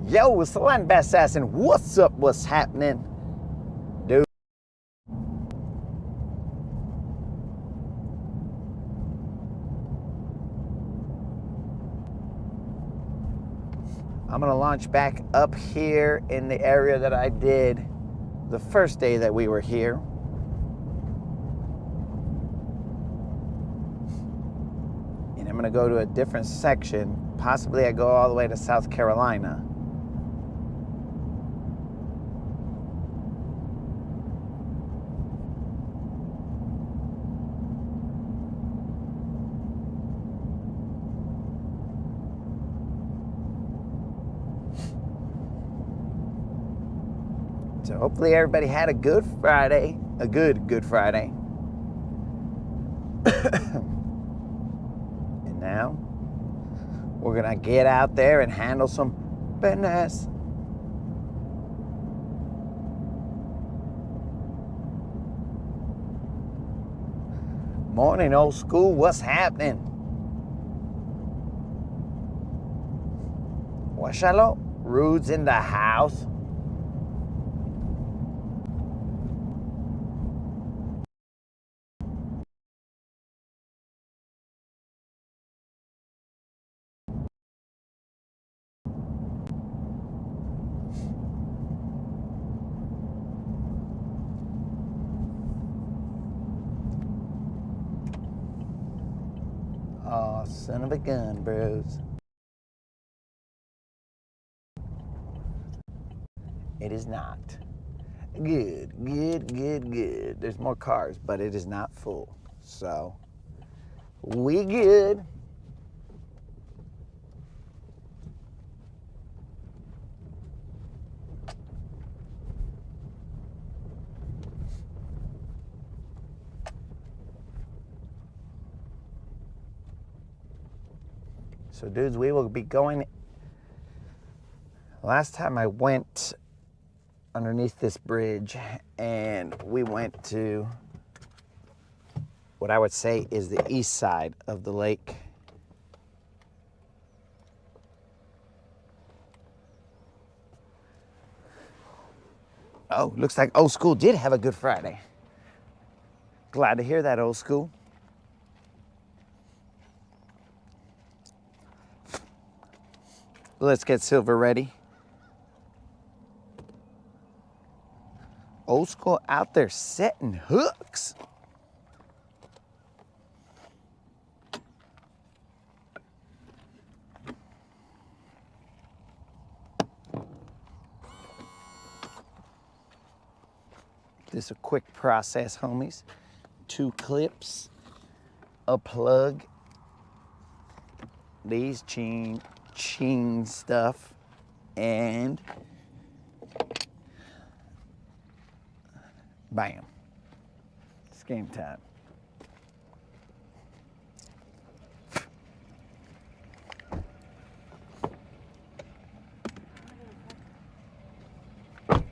Yo, it's the Linebacker Assassin. What's up? What's happening? Dude. I'm gonna launch back up here in the area that I did the first day that we were here. And I'm gonna go to a different section. Possibly I go all the way to South Carolina. So hopefully everybody had a good Friday, a good Friday. And now we're gonna get out there and handle some business. Morning, old school. What's happening? What's up? Rude's in the house. Oh, son of a gun, bros. It is not. Good. There's more cars, but it is not full. So, we good. So, dudes, we will be going. Last time I went underneath this bridge and we went to what I would say is the east side of the lake. Oh, looks like old school did have a good Friday. Glad to hear that, old school. Let's get Silver ready. Old school out there setting hooks. This is a quick process, homies. 2 clips, a plug, these chain stuff, and bam. It's game time. I'm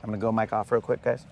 gonna go mic off real quick, guys.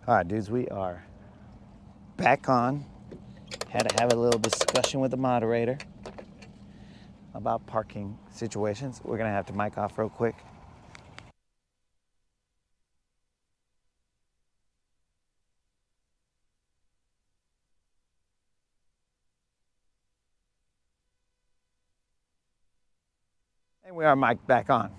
All right, dudes, we are back on. Had to have a little discussion with the moderator about parking situations. We're gonna have to mic off real quick. And we are mic'd back on.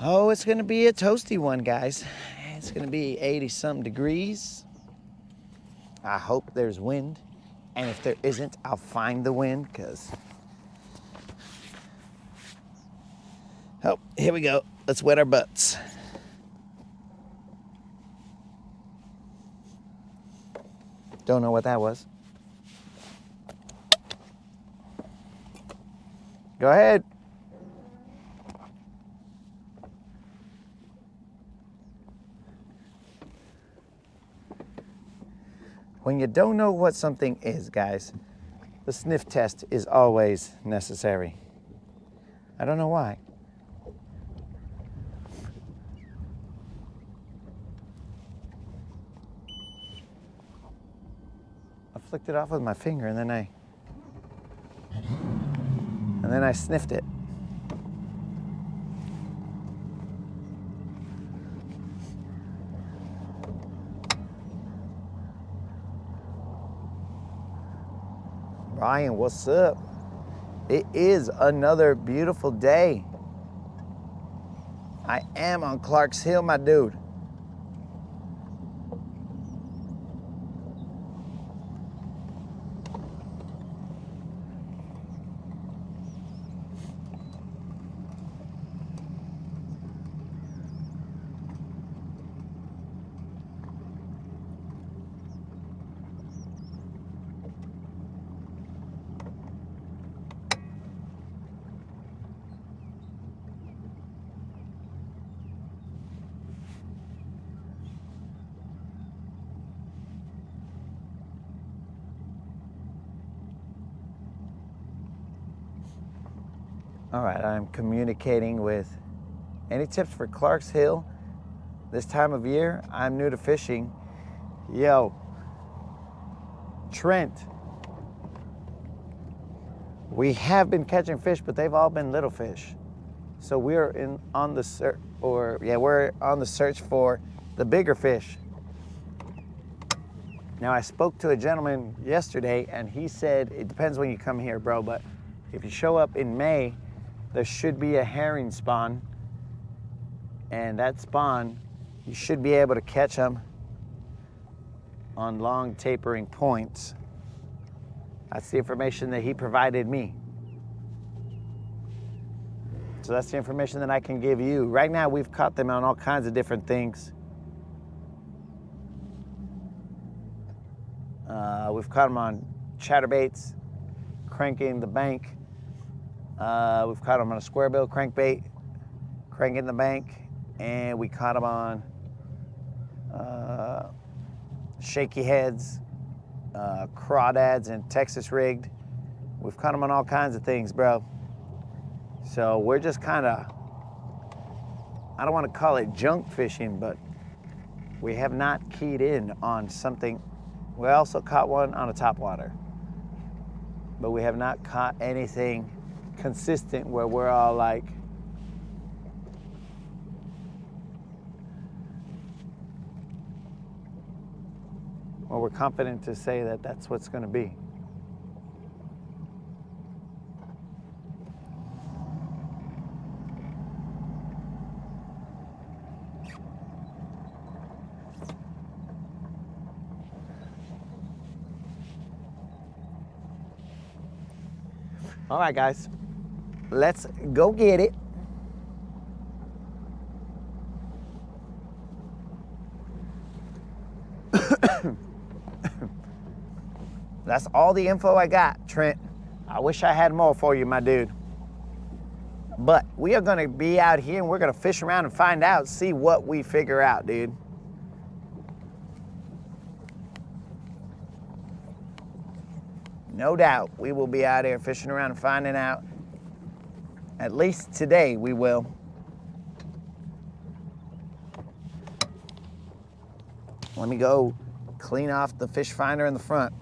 Oh, it's gonna be a toasty one, guys. It's gonna be 80-something degrees. I hope there's wind. And if there isn't, I'll find the wind, because... Oh, here we go. Let's wet our butts. Don't know what that was. Go ahead. When you don't know what something is, guys, the sniff test is always necessary. I don't know why. I flicked it off with my finger and then I sniffed it. Ryan, what's up? It is another beautiful day. I am on Clark's Hill, my dude. All right, I'm communicating with any tips for Clark's Hill this time of year. I'm new to fishing. Yo, Trent, we have been catching fish, but they've all been little fish. So we're on the search for the bigger fish. Now, I spoke to a gentleman yesterday, and he said it depends when you come here, bro, but if you show up in May, there should be a herring spawn, and that spawn, you should be able to catch them on long tapering points. That's the information that he provided me. So that's the information that I can give you. Right now, we've caught them on all kinds of different things. We've caught them on chatterbaits, cranking the bank. We've caught them on a square bill crankbait, cranking the bank, and we caught them on shaky heads, crawdads, and Texas rigged. We've caught them on all kinds of things, bro. So we're just kind of, I don't want to call it junk fishing, but we have not keyed in on something. We also caught one on a topwater, but we have not caught anything consistent where we're all like, well, we're confident to say that that's what's going to be. All right, guys, let's go get it. That's all the info I got, Trent. I wish I had more for you, my dude. But we are gonna be out here and we're gonna fish around and find out, see what we figure out, dude. no doubt we will be out here fishing around and finding out. At least today we will. Let me go clean off the fish finder in the front.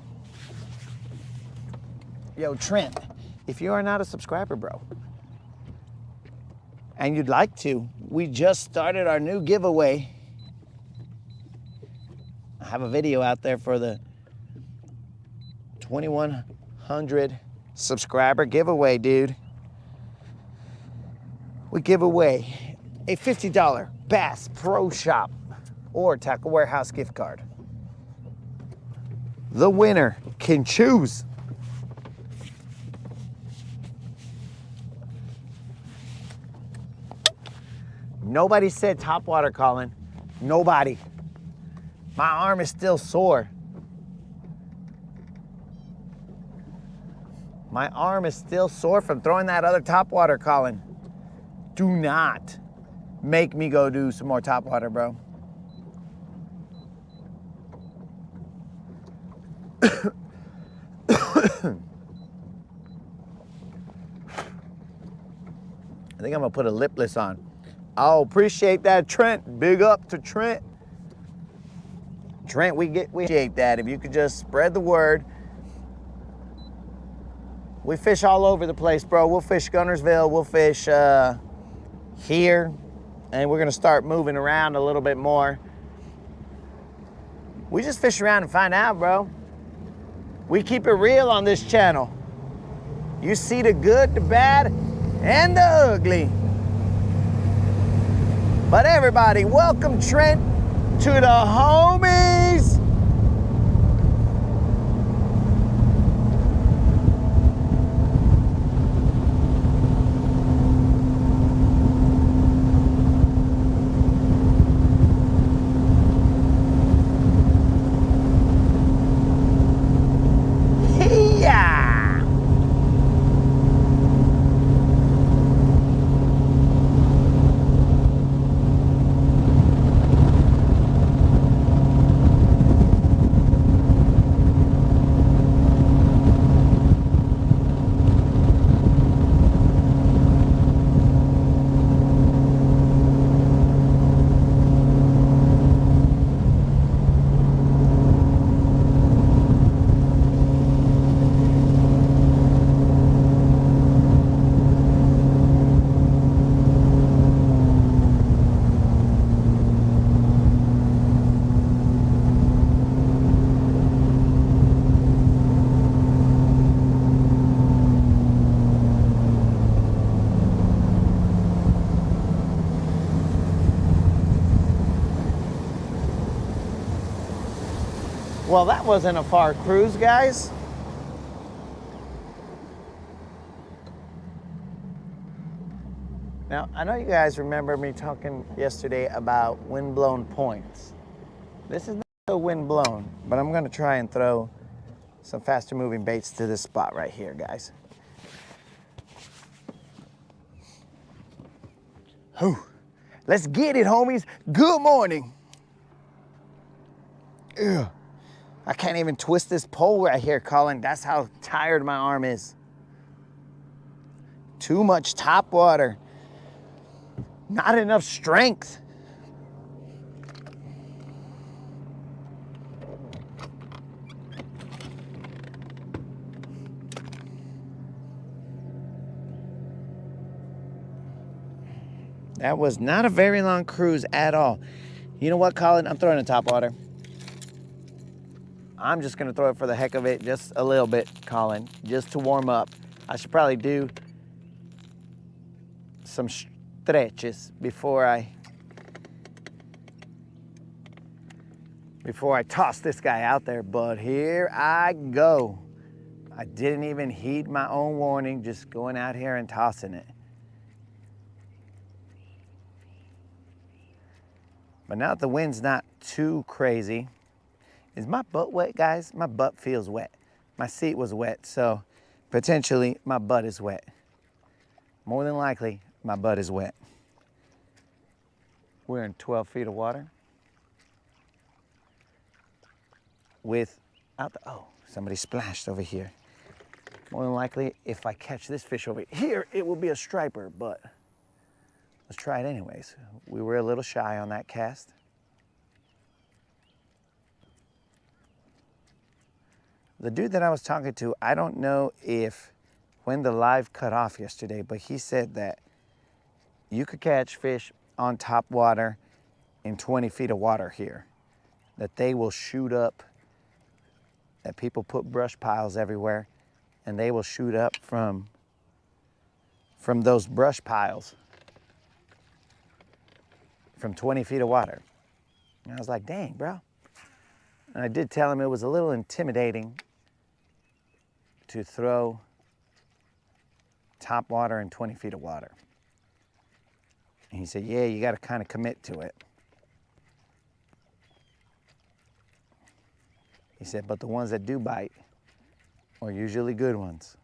Yo, Trent, if you are not a subscriber, bro, and you'd like to, we just started our new giveaway. I have a video out there for the 2,100 subscriber giveaway, dude. We give away a $50 Bass Pro Shop or Tackle Warehouse gift card. The winner can choose nobody said topwater, Colin. Nobody. My arm is still sore. My arm is still sore from throwing that other topwater, Colin. Do not make me go do some more topwater, bro. I think I'm gonna put a lipless on. Oh, appreciate that, Trent. Big up to Trent. Trent, we appreciate that. If you could just spread the word. We fish all over the place, bro. We'll fish Gunnersville, we'll fish here, and we're gonna start moving around a little bit more. We just fish around and find out, bro. We keep it real on this channel. You see the good, the bad, and the ugly. But everybody, welcome Trent to the homies. Well, that wasn't a far cruise, guys. Now, I know you guys remember me talking yesterday about wind-blown points. This is not so wind-blown, but I'm gonna try and throw some faster moving baits to this spot right here, guys. Whew. Let's get it, homies. Good morning. Ugh. I can't even twist this pole right here, Colin. That's how tired my arm is. Too much top water. Not enough strength. That was not a very long cruise at all. You know what, Colin? I'm throwing a top water. I'm just gonna throw it for the heck of it, just a little bit, Colin, just to warm up. I should probably do some stretches before I toss this guy out there, but here I go. I didn't even heed my own warning, just going out here and tossing it. But now that the wind's not too crazy, is my butt wet, guys? My butt feels wet. My seat was wet, so potentially my butt is wet. More than likely, my butt is wet. We're in 12 feet of water. Oh, somebody splashed over here. More than likely, if I catch this fish over here, it will be a striper, but let's try it anyways. We were a little shy on that cast. The dude that I was talking to, I don't know if when the live cut off yesterday, but he said that you could catch fish on top water in 20 feet of water here, that they will shoot up, that people put brush piles everywhere, and they will shoot up from those brush piles from 20 feet of water. And I was like, dang, bro. And I did tell him it was a little intimidating to throw top water in 20 feet of water. And he said, yeah, you got to kind of commit to it. He said, but the ones that do bite are usually good ones.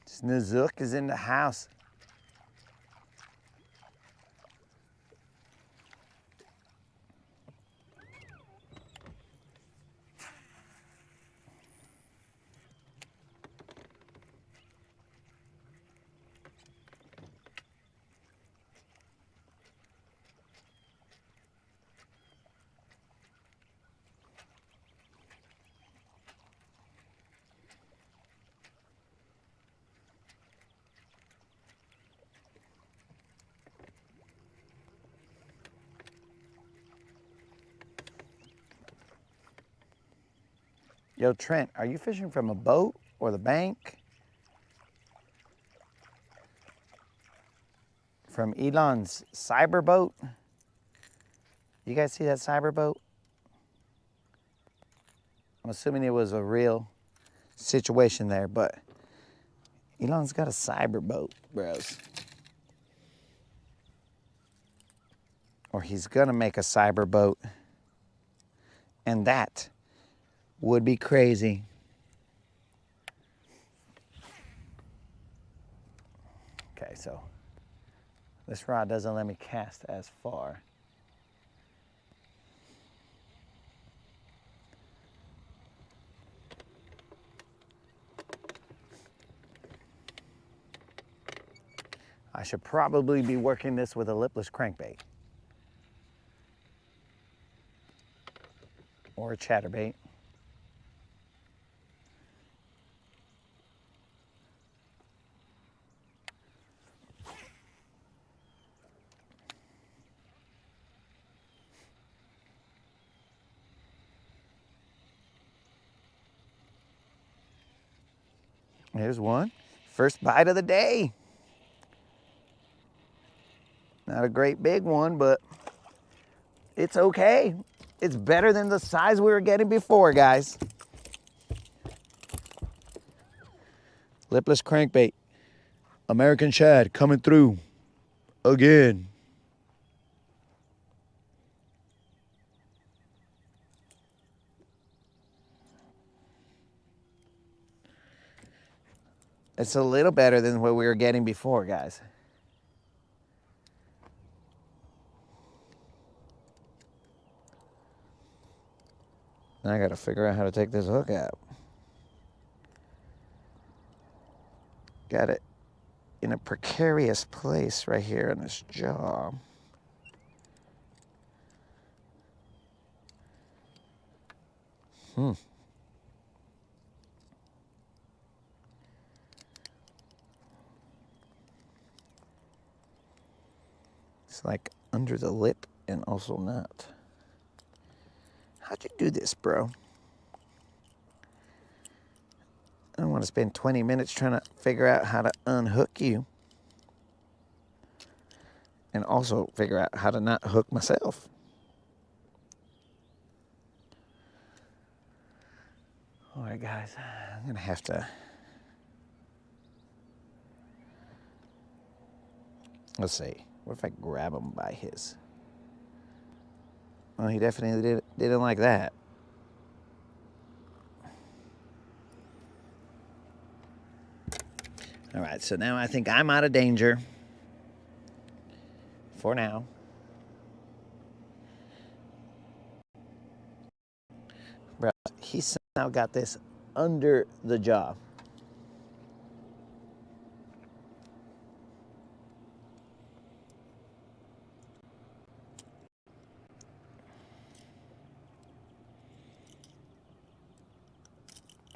Snozook is in the house. Yo, Trent, are you fishing from a boat or the bank? From Elon's cyber boat? You guys see that cyber boat? I'm assuming it was a real situation there, but Elon's got a cyber boat, bros. Or he's gonna make a cyber boat. And that would be crazy. Okay, so this rod doesn't let me cast as far. I should probably be working this with a lipless crankbait. Or a chatterbait. There's one. First bite of the day. Not a great big one, but it's okay. It's better than the size we were getting before, guys. Lipless crankbait. American shad coming through again. It's a little better than what we were getting before, guys. Now I gotta figure out how to take this hook out. Got it in a precarious place right here in this jaw. It's like under the lip and also not. How'd you do this, bro? I don't want to spend 20 minutes trying to figure out how to unhook you. And also figure out how to not hook myself. All right, guys, I'm gonna have to. Let's see. What if I grab him by his? Well, he definitely didn't like that. All right, so now I think I'm out of danger. for now. Bro, he's now got this under the jaw.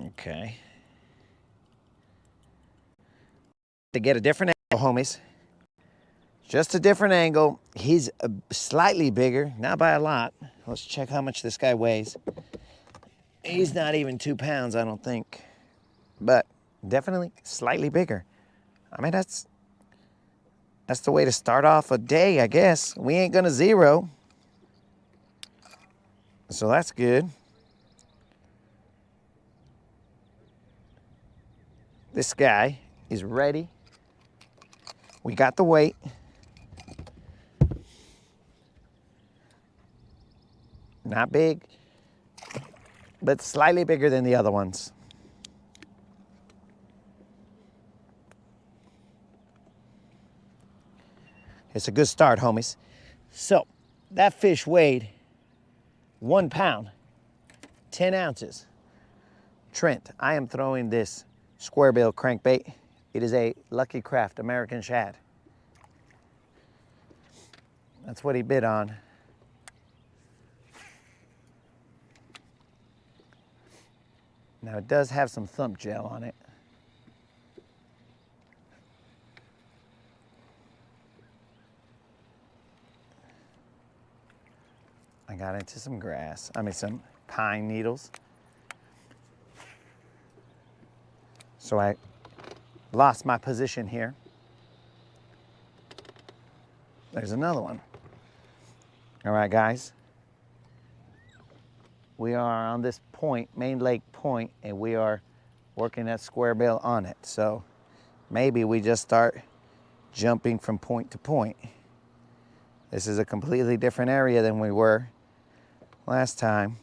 Okay. To get a different angle, homies. Just a different angle. He's slightly bigger, not by a lot. Let's check how much this guy weighs. He's not even 2 pounds, I don't think. But definitely slightly bigger. I mean, that's the way to start off a day, I guess. We ain't gonna zero. So that's good. This guy is ready. We got the weight. Not big, but slightly bigger than the other ones. It's a good start, homies. So that fish weighed 1 pound, 10 ounces. Trent, I am throwing this square bill crankbait. It is a Lucky Craft American shad. That's what he bid on. Now it does have some thump gel on it. I got into some grass, some pine needles. So I lost my position here. There's another one. All right, guys. We are on this point, Main Lake Point, and we are working that square bill on it. So maybe we just start jumping from point to point. This is a completely different area than we were last time.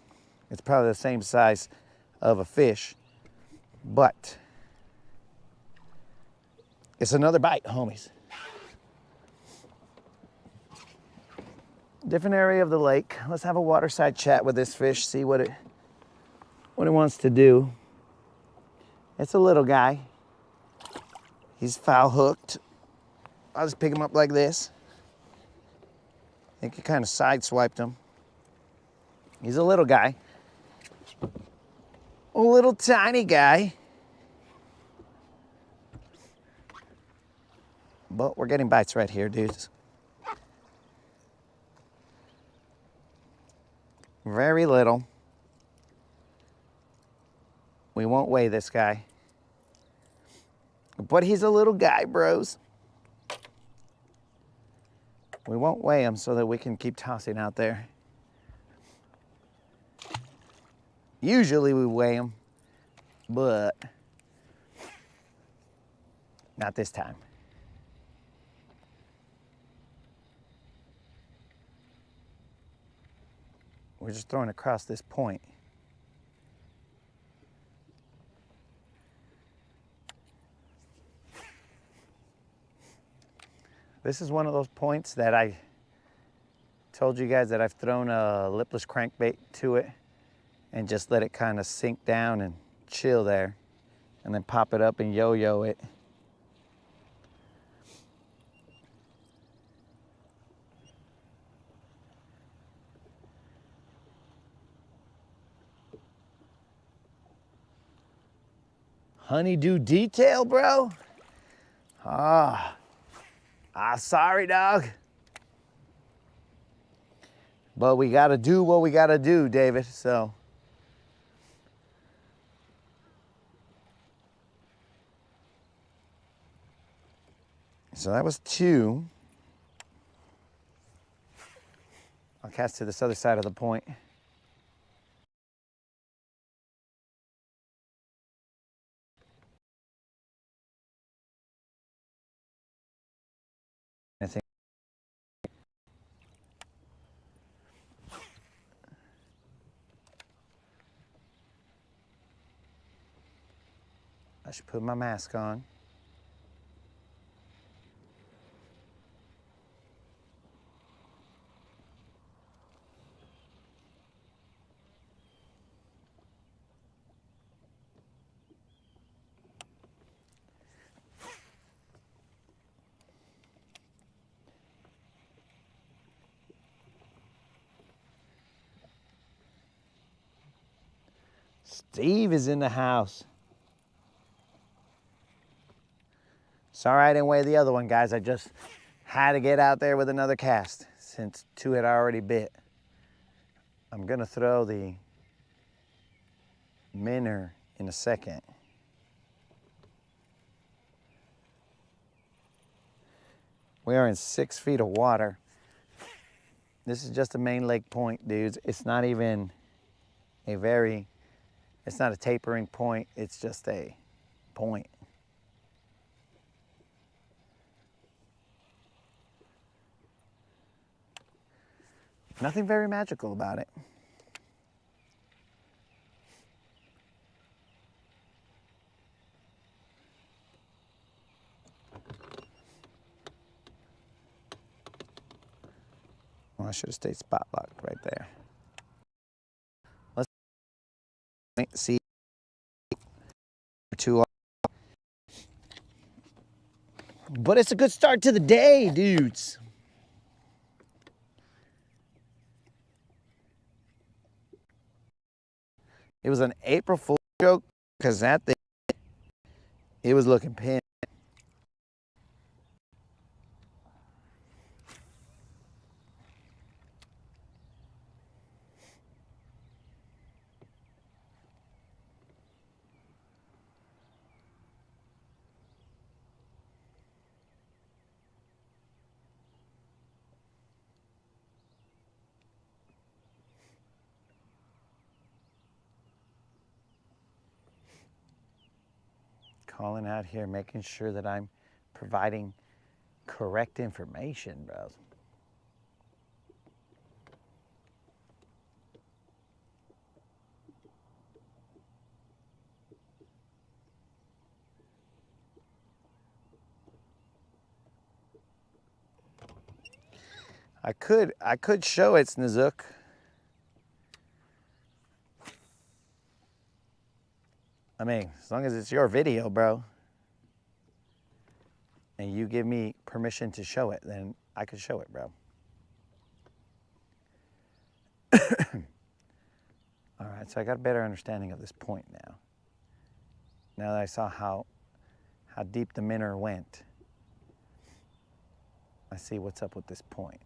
It's probably the same size of a fish, but it's another bite, homies. Different area of the lake. Let's have a waterside chat with this fish, see what it wants to do. It's a little guy. He's foul hooked. I'll just pick him up like this. I think he kind of sideswiped him. He's a little guy. A little tiny guy. But we're getting bites right here, dudes. Very little. We won't weigh this guy. But he's a little guy, bros. We won't weigh him so that we can keep tossing out there. Usually we weigh him, but not this time. We're just throwing across this point. This is one of those points that I told you guys that I've thrown a lipless crankbait to it and just let it kind of sink down and chill there, and then pop it up and yo-yo it. Honeydew detail, bro? Sorry, dog. But we gotta do what we gotta do, David, so. So that was 2. I'll cast to this other side of the point. I think I should put my mask on. Steve is in the house. Sorry I didn't weigh the other one, guys. I just had to get out there with another cast since 2 had already bit. I'm gonna throw the minnow in a second. We are in 6 feet of water. This is just a main lake point, dudes. It's not even it's not a tapering point. It's just a point. Nothing very magical about it. Well, I should have stayed spot locked right there. Let's see. 2. But it's a good start to the day, dudes. It was an April Fool's joke because that thing, it was looking pinned. Calling out here, making sure that I'm providing correct information, bros. I could show it's Nazook. I mean, as long as it's your video, bro, and you give me permission to show it, then I could show it, bro. All right, so I got a better understanding of this point now. Now that I saw how deep the minnow went, I see what's up with this point.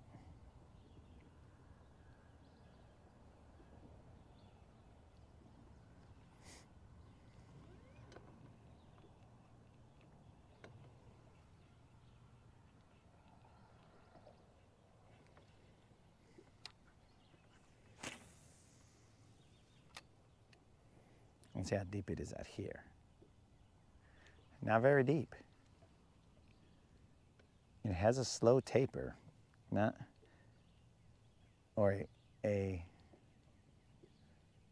Let's see how deep it is out here. Not very deep. It has a slow taper, or a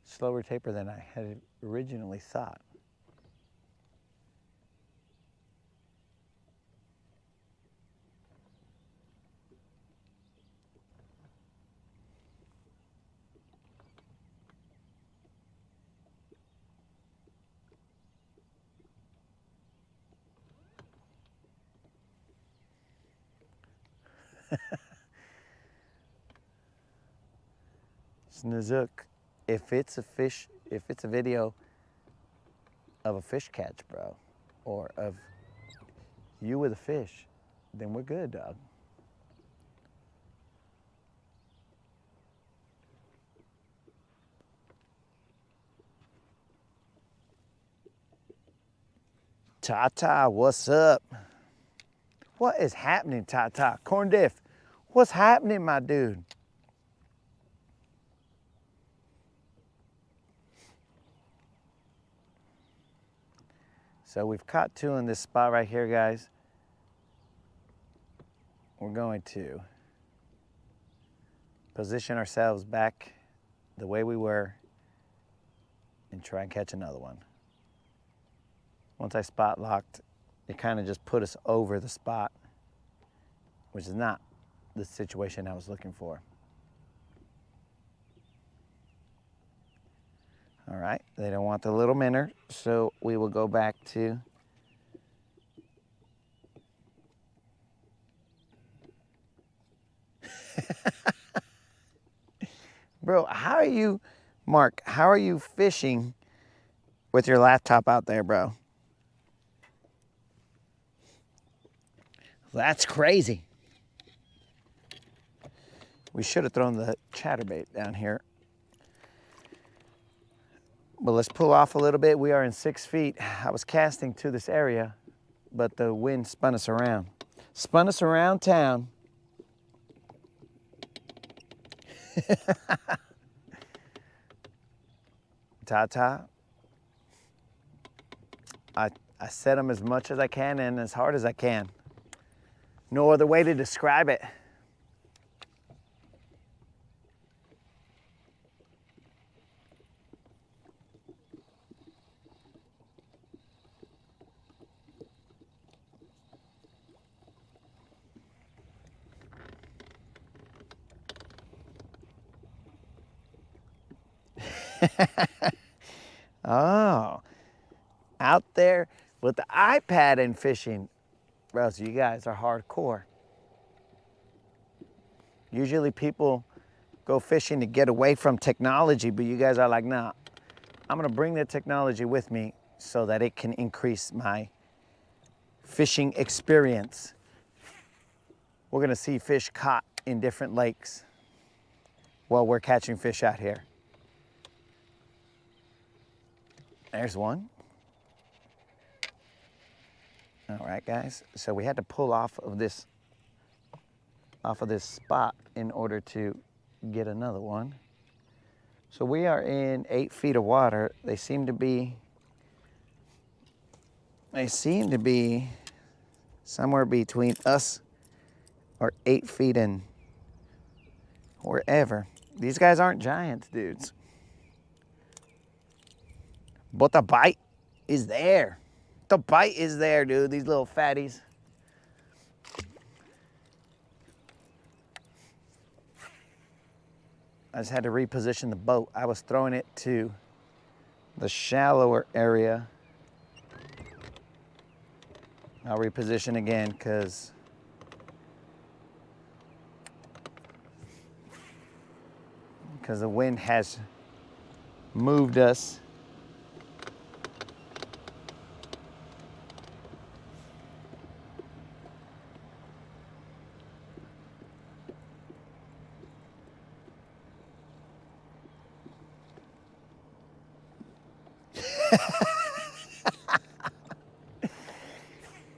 slower taper than I had originally thought. Nazook, if it's a video of a fish catch, bro, or of you with a fish, then we're good, dog. Tata, what's up? What is happening, Tata? Corn Diff, what's happening, my dude? So we've caught 2 in this spot right here, guys. We're going to position ourselves back the way we were and try and catch another one. Once I spot locked, it kind of just put us over the spot, which is not the situation I was looking for. All right, they don't want the little minnow, so we will go back to Bro, how are you, Mark, how are you fishing with your laptop out there, bro. That's crazy. We should have thrown the chatterbait down here. But let's pull off a little bit. We are in 6 feet. I was casting to this area, but the wind spun us around. Spun us around town. Ta-ta. I set them as much as I can and as hard as I can. No other way to describe it. Oh, out there with the iPad and fishing. Bro, so you guys are hardcore. Usually people go fishing to get away from technology, but you guys are like, nah, I'm gonna bring the technology with me so that it can increase my fishing experience. We're gonna see fish caught in different lakes while we're catching fish out here. There's one. All right, guys. So we had to pull off of this spot in order to get another one. So we are in 8 feet of water. They seem to be somewhere between us or 8 feet and wherever. These guys aren't giants, dudes. But the bite is there. The bite is there, dude. These little fatties. I just had to reposition the boat. I was throwing it to the shallower area. I'll reposition again because the wind has moved us.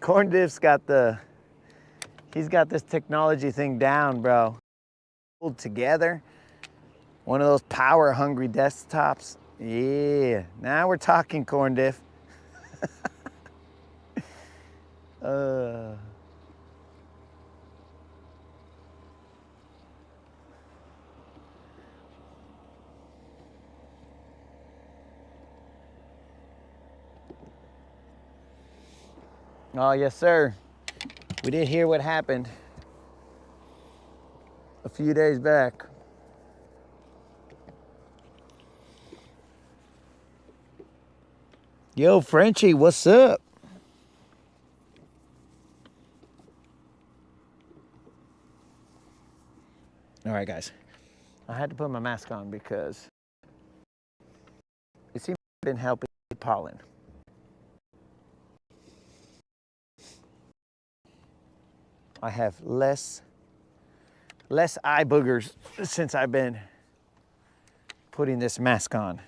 Corn Diff's he's got this technology thing down, bro. Pulled together. One of those power hungry desktops. Yeah, now we're talking, Corn Diff. Oh, yes, sir. We did hear what happened a few days back. Yo, Frenchie, what's up? All right, guys. I had to put my mask on because it seems I've been helping pollen. I have less eye boogers since I've been putting this mask on.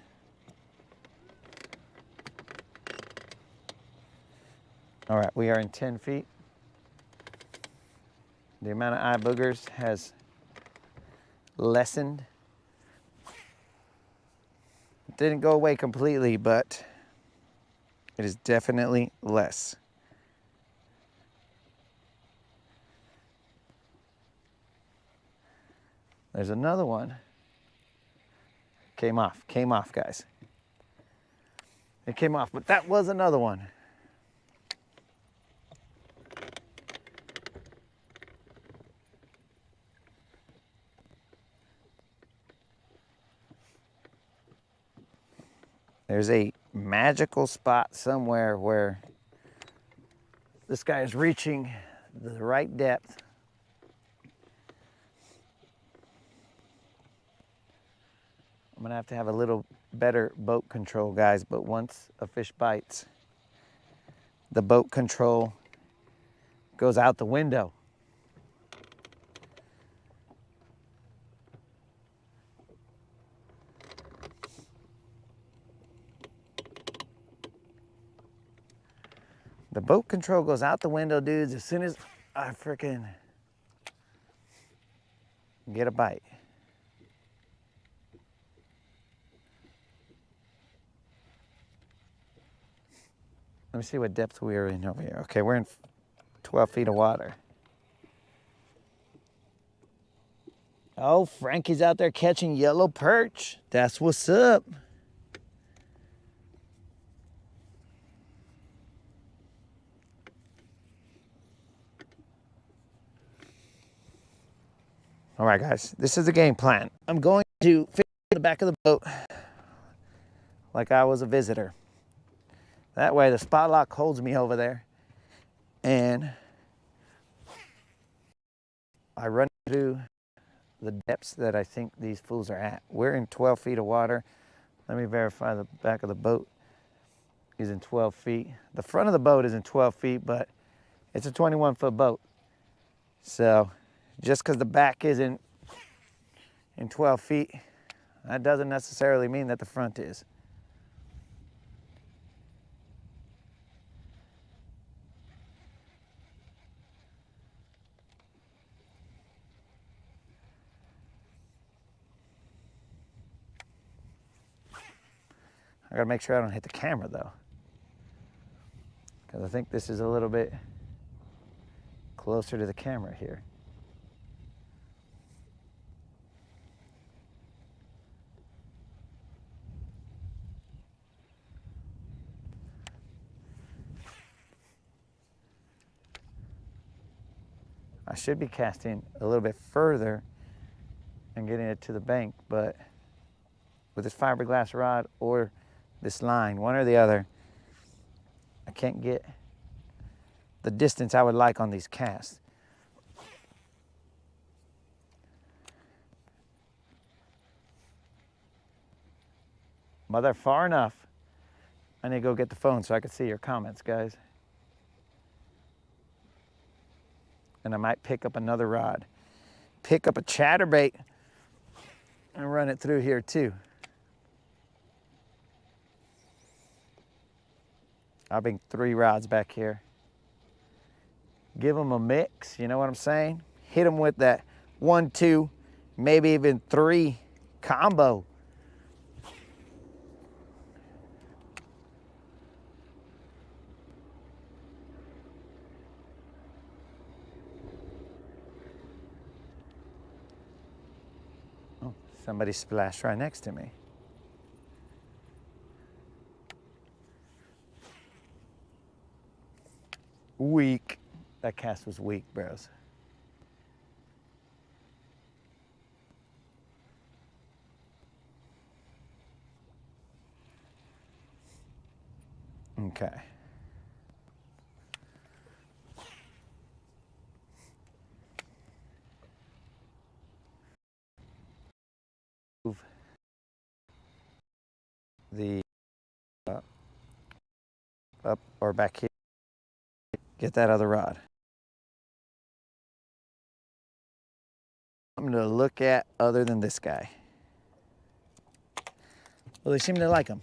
All right, we are in 10 feet. The amount of eye boogers has lessened. It didn't go away completely, but it is definitely less. There's another one. Came off, guys. It came off, but that was another one. There's a magical spot somewhere where this guy is reaching the right depth. I'm gonna have to have a little better boat control, guys, but once a fish bites, the boat control goes out the window. The boat control goes out the window, dudes, as soon as I freaking get a bite. Let me see what depth we are in over here. Okay, we're in 12 feet of water. Oh, Frankie's out there catching yellow perch. That's what's up. All right, guys, this is the game plan. I'm going to fish in the back of the boat like I was a visitor. That way the spot lock holds me over there and I run through the depths that I think these fools are at. We're in 12 feet of water. Let me verify the back of the boat is in 12 feet. The front of the boat is in 12 feet, but it's a 21-foot boat. So just because the back isn't in 12 feet, that doesn't necessarily mean that the front is. I gotta make sure I don't hit the camera though, because I think this is a little bit closer to the camera here. I should be casting a little bit further and getting it to the bank, but with this fiberglass rod or this line, one or the other, I can't get the distance I would like on these casts. But they're far enough. I need to go get the phone so I can see your comments, guys. And I might pick up another rod. Pick up a chatterbait and run it through here too. I'll bring 3 rods back here. Give them a mix, you know what I'm saying? Hit them with that 1, 2, maybe even 3 combo. Oh, somebody splashed right next to me. Weak. That cast was weak, bros. Okay. Move the up or back here. Get that other rod. I'm gonna look at other than this guy. Well, they seem to like him.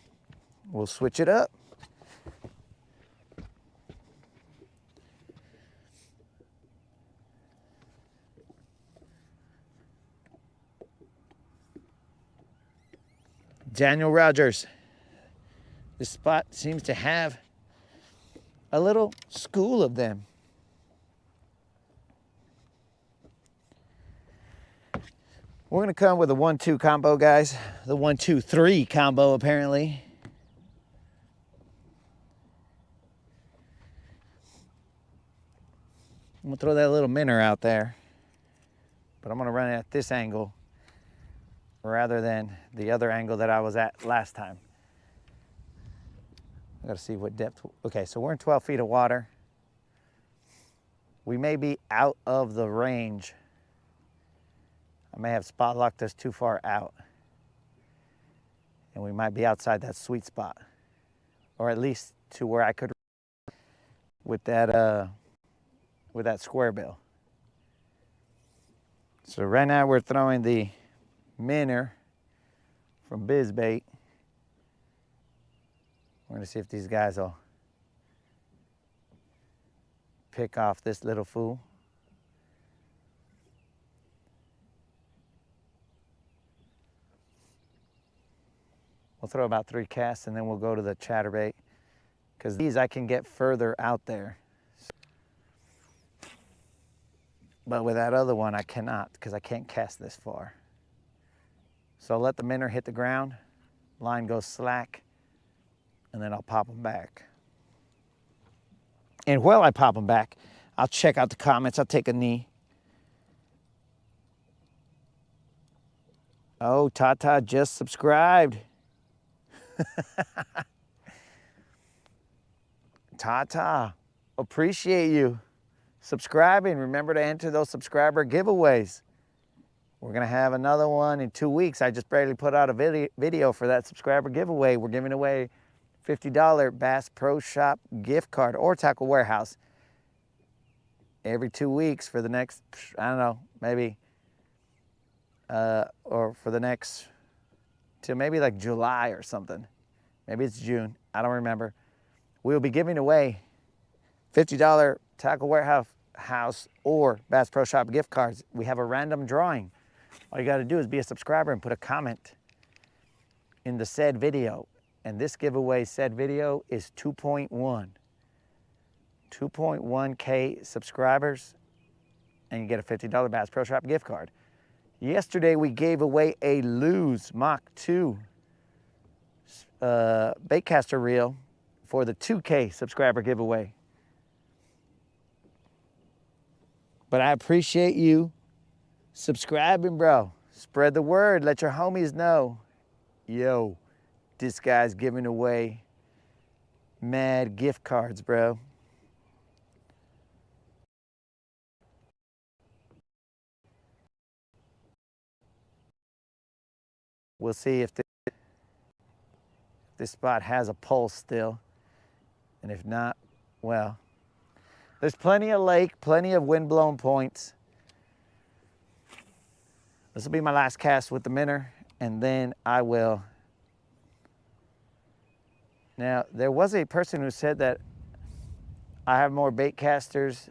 We'll switch it up. Daniel Rogers. This spot seems to have a little school of them. We're gonna come with a 1-2 combo, guys. The 1-2-3 combo, apparently. I'm gonna throw that little minnow out there, but I'm gonna run it at this angle rather than the other angle that I was at last time. I gotta see what depth. Okay, so we're in 12 feet of water. We may be out of the range. I may have spot locked us too far out. and we might be outside that sweet spot, or at least to where I could with that square bill. So right now we're throwing the minnow from BizBait. We're gonna see if these guys will pick off this little fool. We'll throw about 3 casts and then we'll go to the chatterbait, because these I can get further out there. But with that other one, I cannot, because I can't cast this far. So I'll let the minnow hit the ground, line goes slack, and then I'll pop them back. And while I pop them back, I'll check out the comments, I'll take a knee. Oh, Tata just subscribed. Tata, appreciate you subscribing. Remember to enter those subscriber giveaways. We're gonna have another one in 2 weeks. I just barely put out a video for that subscriber giveaway. We're giving away $50 Bass Pro Shop gift card or Tackle Warehouse every 2 weeks for the next, I don't know, maybe, or for the next, till maybe like July or something. Maybe it's June, I don't remember. We'll be giving away $50 Tackle Warehouse or Bass Pro Shop gift cards. We have a random drawing. All you gotta do is be a subscriber and put a comment in the said video. And this giveaway said video is 2.1K subscribers, and you get a $50 Bass Pro Shop gift card. Yesterday we gave away a Lose Mach 2 baitcaster reel for the 2K subscriber giveaway. But I appreciate you subscribing, bro. Spread the word, let your homies know. Yo, this guy's giving away mad gift cards, bro. We'll see if this spot has a pulse still. And if not, well, there's plenty of lake, plenty of wind-blown points. This will be my last cast with the minnow, and then I will. Now, there was a person who said that I have more bait casters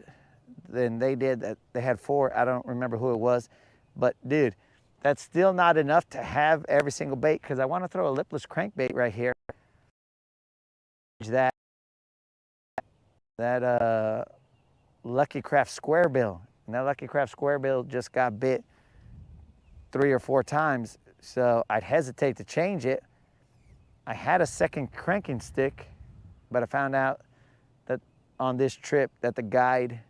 than they did, that they had 4. I don't remember who it was, but dude, that's still not enough to have every single bait, because I want to throw a lipless crankbait right here. That Lucky Craft square bill. And that Lucky Craft square bill just got bit 3 or 4 times, so I'd hesitate to change it. I had a second cranking stick, but I found out that on this trip that the guide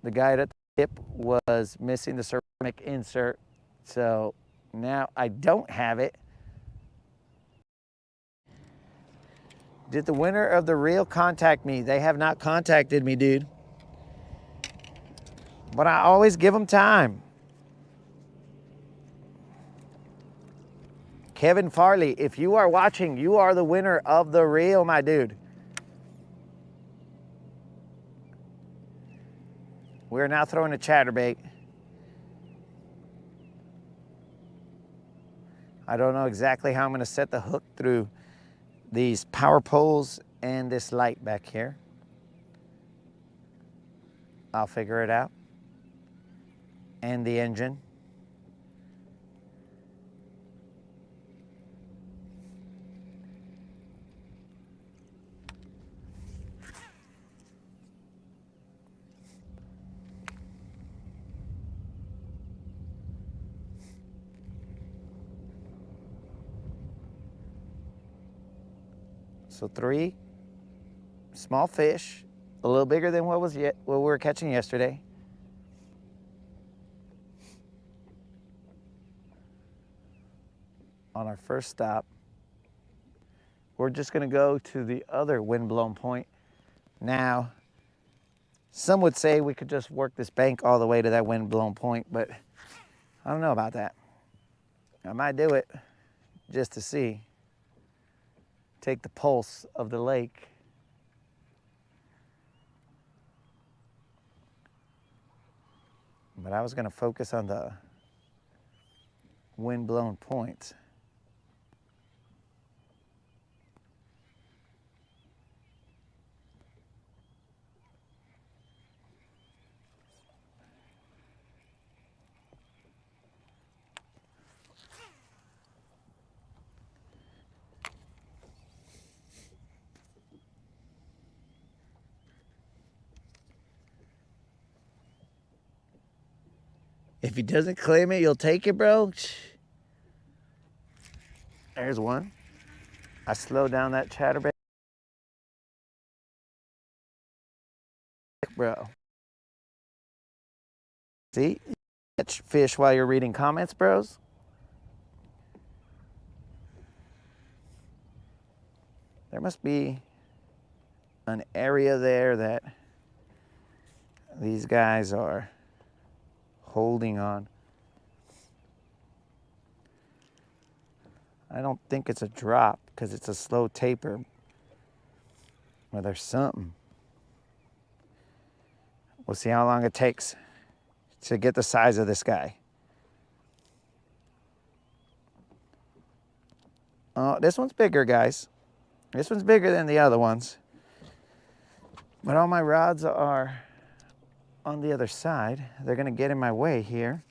at the tip was missing the ceramic insert, so now I don't have it. Did the winner of the reel contact me? They have not contacted me, dude. But I always give them time. Kevin Farley, if you are watching, you are the winner of the reel, my dude. We're now throwing a chatterbait. I don't know exactly how I'm gonna set the hook through these power poles and this light back here. I'll figure it out. And the engine. So 3 small fish, a little bigger than what we were catching yesterday. On our first stop, we're just gonna go to the other wind-blown point. Now, some would say we could just work this bank all the way to that wind-blown point, but I don't know about that. I might do it, just to see, take the pulse of the lake. But I was gonna focus on the wind-blown points. If he doesn't claim it, you'll take it, bro. There's one. I slowed down that chatterbait, bro. See? Catch fish while you're reading comments, bros. There must be an area there that these guys are holding on. I don't think it's a drop because it's a slow taper. Well, there's something. We'll see how long it takes to get the size of this guy. Oh, this one's bigger, guys. This one's bigger than the other ones. But all my rods are on the other side. They're gonna get in my way here.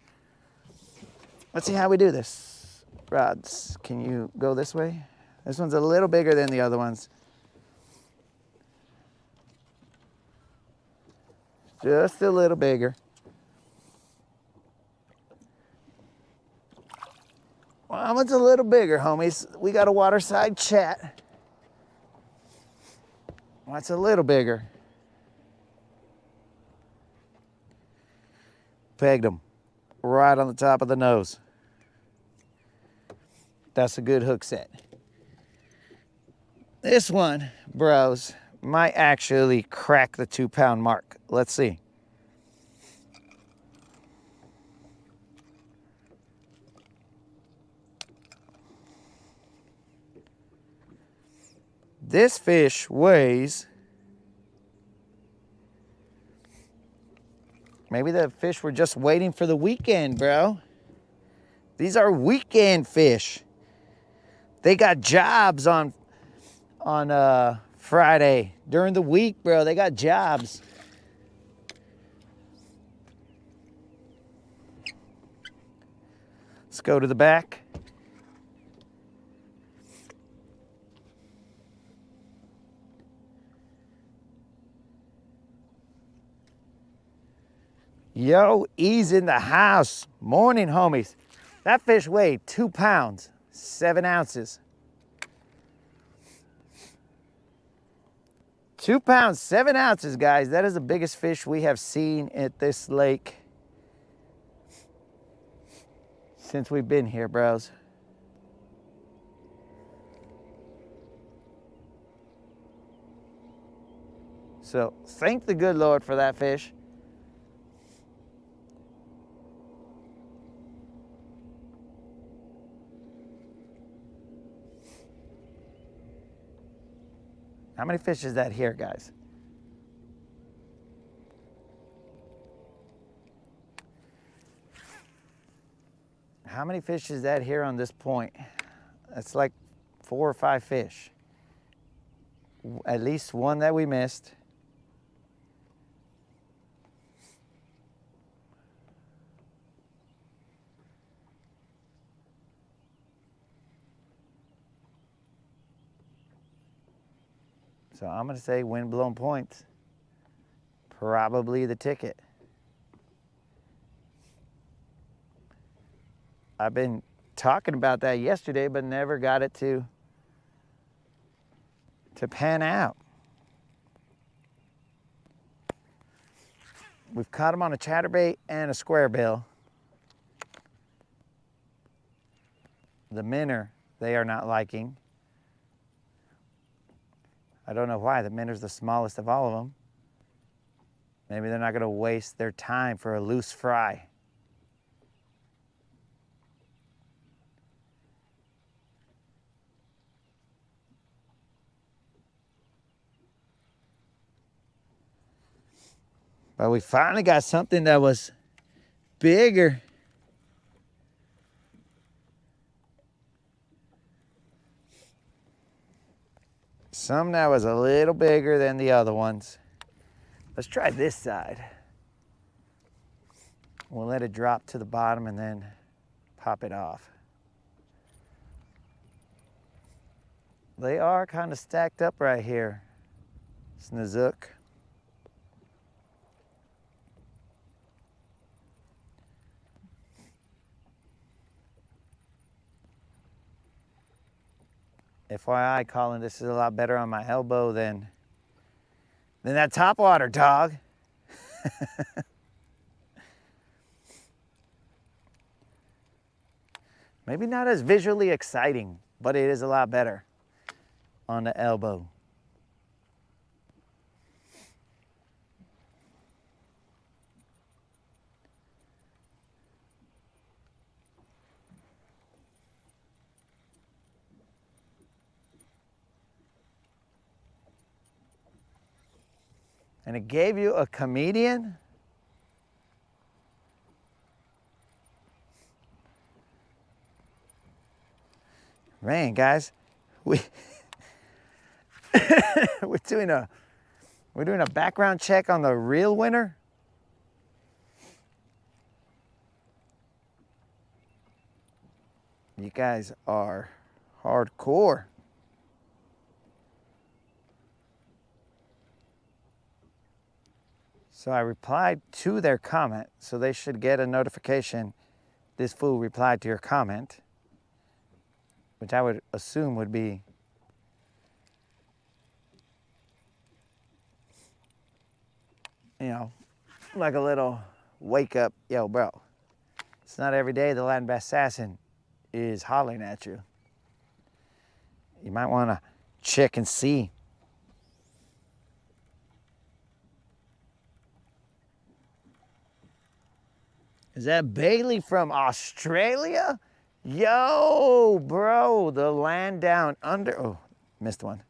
Let's see how we do this. Rods, can you go this way? This one's a little bigger than the other ones. Just a little bigger. Well, it's a little bigger, homies. We got a waterside chat. Well, it's a little bigger. Pegged him right on the top of the nose. That's a good hook set. This one, bros, might actually crack the 2-pound mark. Let's see. This fish weighs, maybe the fish were just waiting for the weekend, bro. These are weekend fish. They got jobs on Friday during the week, bro. They got jobs. Let's go to the back. Yo, E's in the house. Morning, homies. That fish weighed 2 pounds, 7 ounces. 2 pounds, 7 ounces, guys. That is the biggest fish we have seen at this lake since we've been here, bros. So thank the good Lord for that fish. How many fish is that here, guys? How many fish is that here on this point? That's like 4 or 5 fish. At least one that we missed. So I'm gonna say wind-blown points. Probably the ticket. I've been talking about that yesterday, but never got it to pan out. We've caught them on a chatterbait and a square bill. The minnow, they are not liking. I don't know why. The minnow's the smallest of all of them. Maybe they're not going to waste their time for a loose fry. But we finally got something that was bigger. Some that was a little bigger than the other ones. Let's try this side. We'll let it drop to the bottom and then pop it off. They are kind of stacked up right here, Snozook. FYI, Colin, this is a lot better on my elbow than that topwater, dog. Maybe not as visually exciting, but it is a lot better on the elbow. And it gave you a comedian? Man, guys, we're doing a background check on the real winner. You guys are hardcore. So I replied to their comment, so they should get a notification. This fool replied to your comment, which I would assume would be like a little wake up, yo, bro. It's not every day the Latin Bass Assassin is hollering at you. You might want to check and see. Is that Bailey from Australia? Yo, bro, the land down under. Oh, missed one.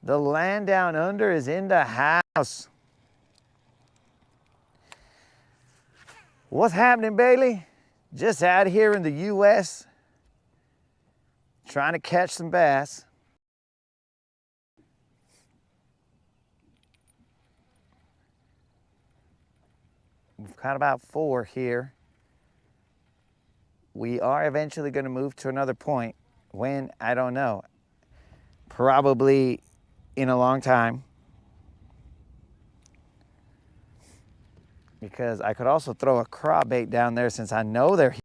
The land down under is in the house. What's happening, Bailey? Just out here in the U.S. trying to catch some bass. We've caught about 4 here. We are eventually going to move to another point. When? I don't know. Probably in a long time. Because I could also throw a craw bait down there since I know they're here.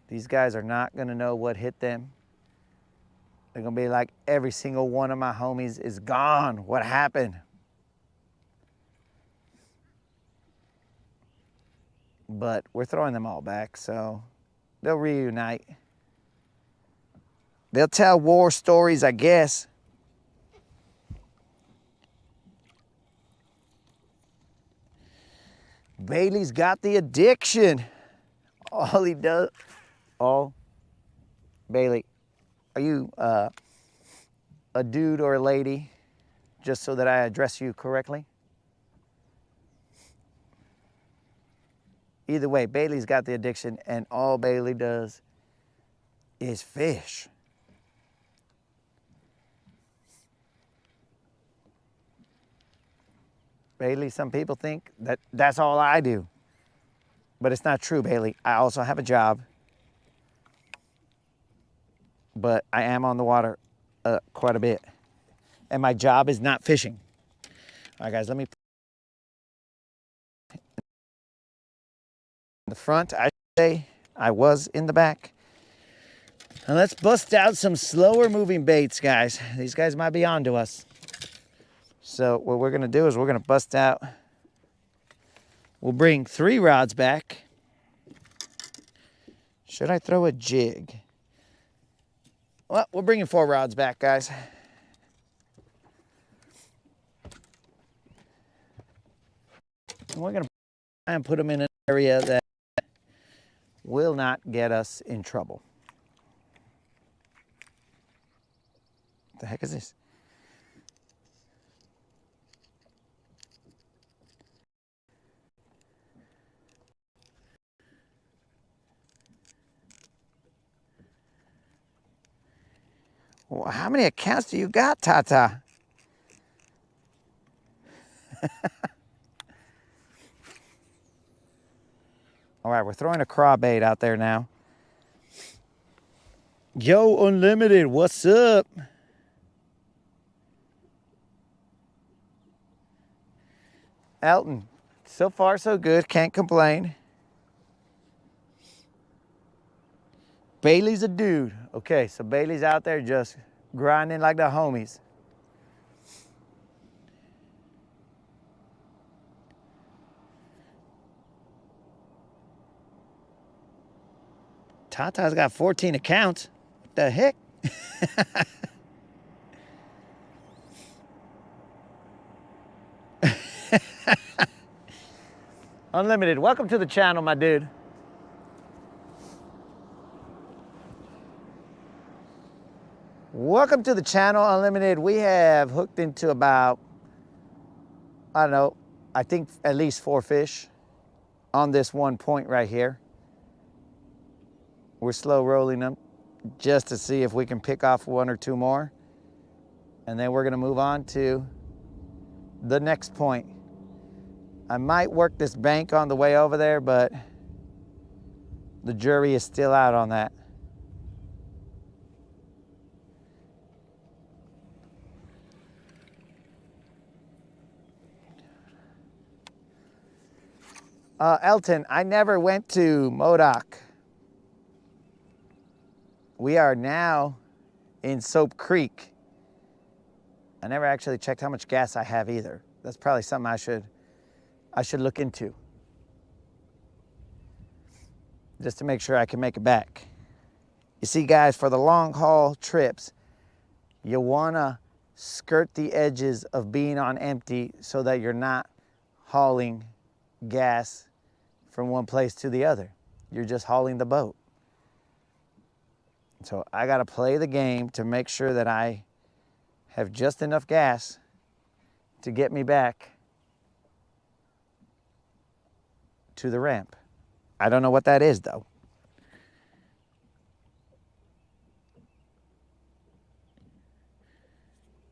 These guys are not going to know what hit them. They're going to be like, every single one of my homies is gone. What happened? But we're throwing them all back, so they'll reunite. They'll tell war stories, I guess. Bailey's got the addiction. All he does, Bailey, are you a dude or a lady? Just so that I address you correctly. Either way, Bailey's got the addiction, and all Bailey does is fish. Bailey, some people think that that's all I do. But it's not true, Bailey. I also have a job. But I am on the water quite a bit. And my job is not fishing. All right, guys, let me... In the front, I say I was in the back. And let's bust out some slower moving baits, guys. These guys might be on to us. So what we're gonna do is we're gonna bust out. We'll bring 3 rods back. Should I throw a jig? Well, we're bringing 4 rods back, guys. And we're gonna try and put them in an area that will not get us in trouble. What the heck is this? Well, how many accounts do you got, Tata? All right, we're throwing a crawbait out there now. Yo, Unlimited, what's up? Elton, so far so good, can't complain. Bailey's a dude. Okay, so Bailey's out there just grinding like the homies. Tata's got 14 accounts. What the heck? Unlimited, welcome to the channel, my dude. Welcome to the channel, Unlimited. We have hooked into about, I don't know, I think at least 4 fish on this one point right here. We're slow rolling them just to see if we can pick off 1 or 2 more. And then we're gonna move on to the next point. I might work this bank on the way over there, but the jury is still out on that. Elton, I never went to Modoc. We are now in Soap Creek. I never actually checked how much gas I have either. That's probably something I should look into, just to make sure I can make it back. You see, guys, for the long haul trips, you wanna skirt the edges of being on empty so that you're not hauling gas from one place to the other. You're just hauling the boat. So I gotta play the game to make sure that I have just enough gas to get me back to the ramp. I don't know what that is though.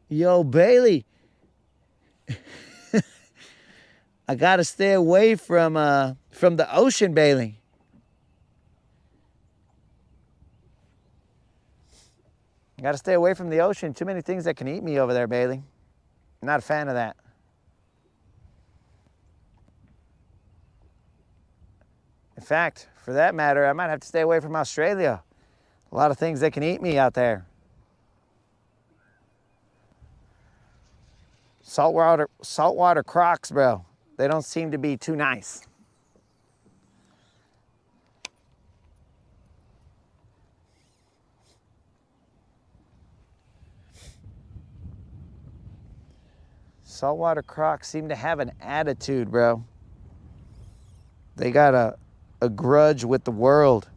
Yo, Bailey. I gotta stay away from the ocean, Bailey. I gotta stay away from the ocean. Too many things that can eat me over there, Bailey. Not a fan of that. In fact, for that matter, I might have to stay away from Australia. A lot of things that can eat me out there. Saltwater crocs, bro. They don't seem to be too nice. Saltwater crocs seem to have an attitude, bro. They got a grudge with the world.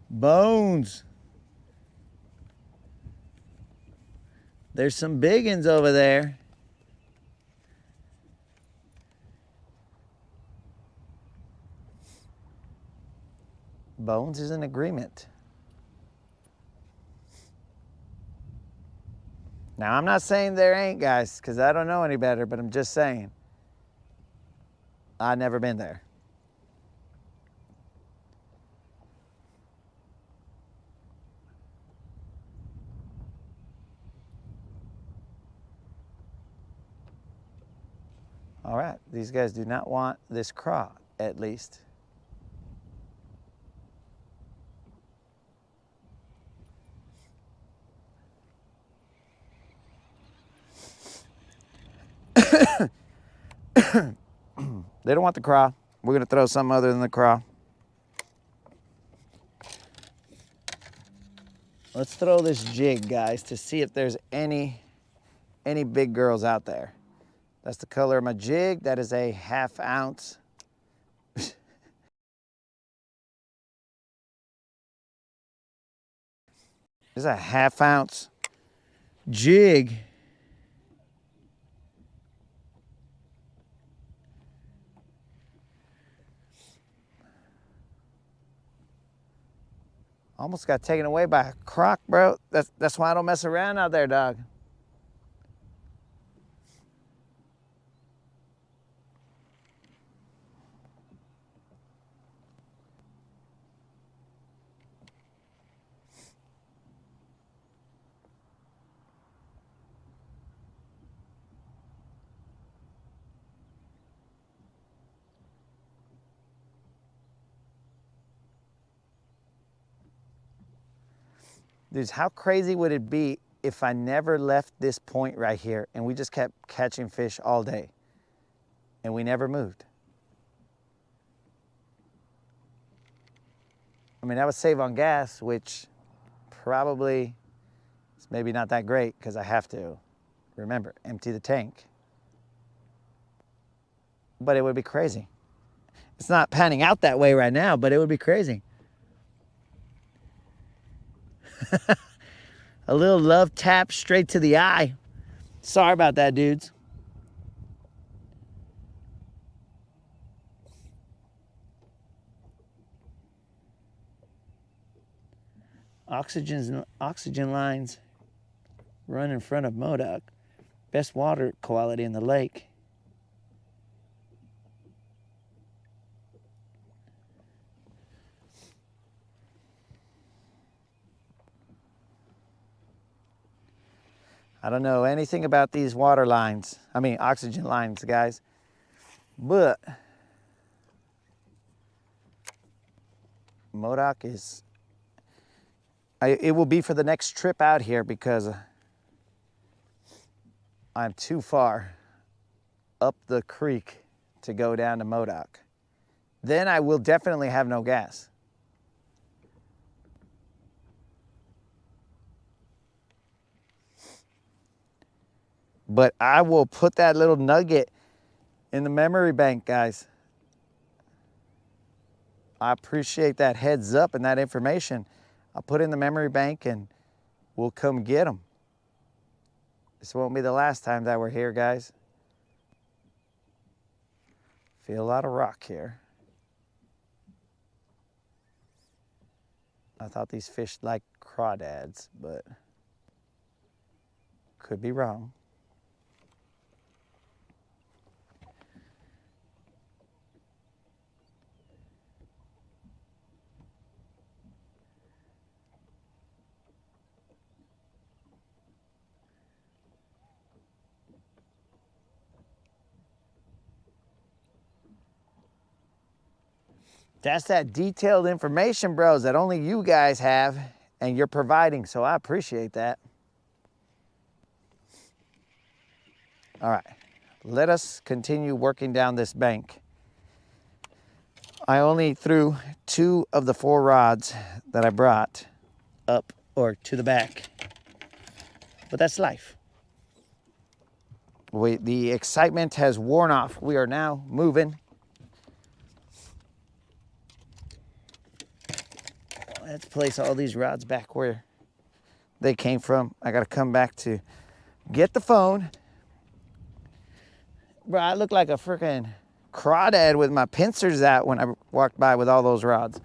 Bones. There's some big ones over there. Bones is in agreement. Now, I'm not saying there ain't, guys, because I don't know any better, but I'm just saying I've never been there. All right, these guys do not want this craw, at least. They don't want the craw. We're gonna throw something other than the craw. Let's throw this jig, guys, to see if there's any big girls out there. That's the color of my jig. That is a 1/2 ounce. This is a 1/2 ounce jig. Almost got taken away by a croc, bro. That's why I don't mess around out there, dog. Dudes, how crazy would it be if I never left this point right here and we just kept catching fish all day and we never moved? I mean, that would save on gas, which probably is maybe not that great because I have to, remember, empty the tank. But it would be crazy. It's not panning out that way right now, but it would be crazy. A little love tap straight to the eye. Sorry about that, dudes. Oxygen lines run in front of Modoc. Best water quality in the lake. I don't know anything about these water lines. I mean, oxygen lines, guys. But Modoc is, it will be for the next trip out here because I'm too far up the creek to go down to Modoc. Then I will definitely have no gas. But I will put that little nugget in the memory bank, guys. I appreciate that heads up and that information. I'll put it in the memory bank and we'll come get them. This won't be the last time that we're here, guys. Feel a lot of rock here. I thought these fish liked crawdads, but could be wrong. That's that detailed information, bros, that only you guys have and you're providing, so I appreciate that. All right, let us continue working down this bank. I only threw 2 of the 4 rods that I brought up or to the back, but that's life. The excitement has worn off. We are now moving. Let's place all these rods back where they came from. I gotta come back to get the phone. Bro, I look like a freaking crawdad with my pincers out when I walked by with all those rods.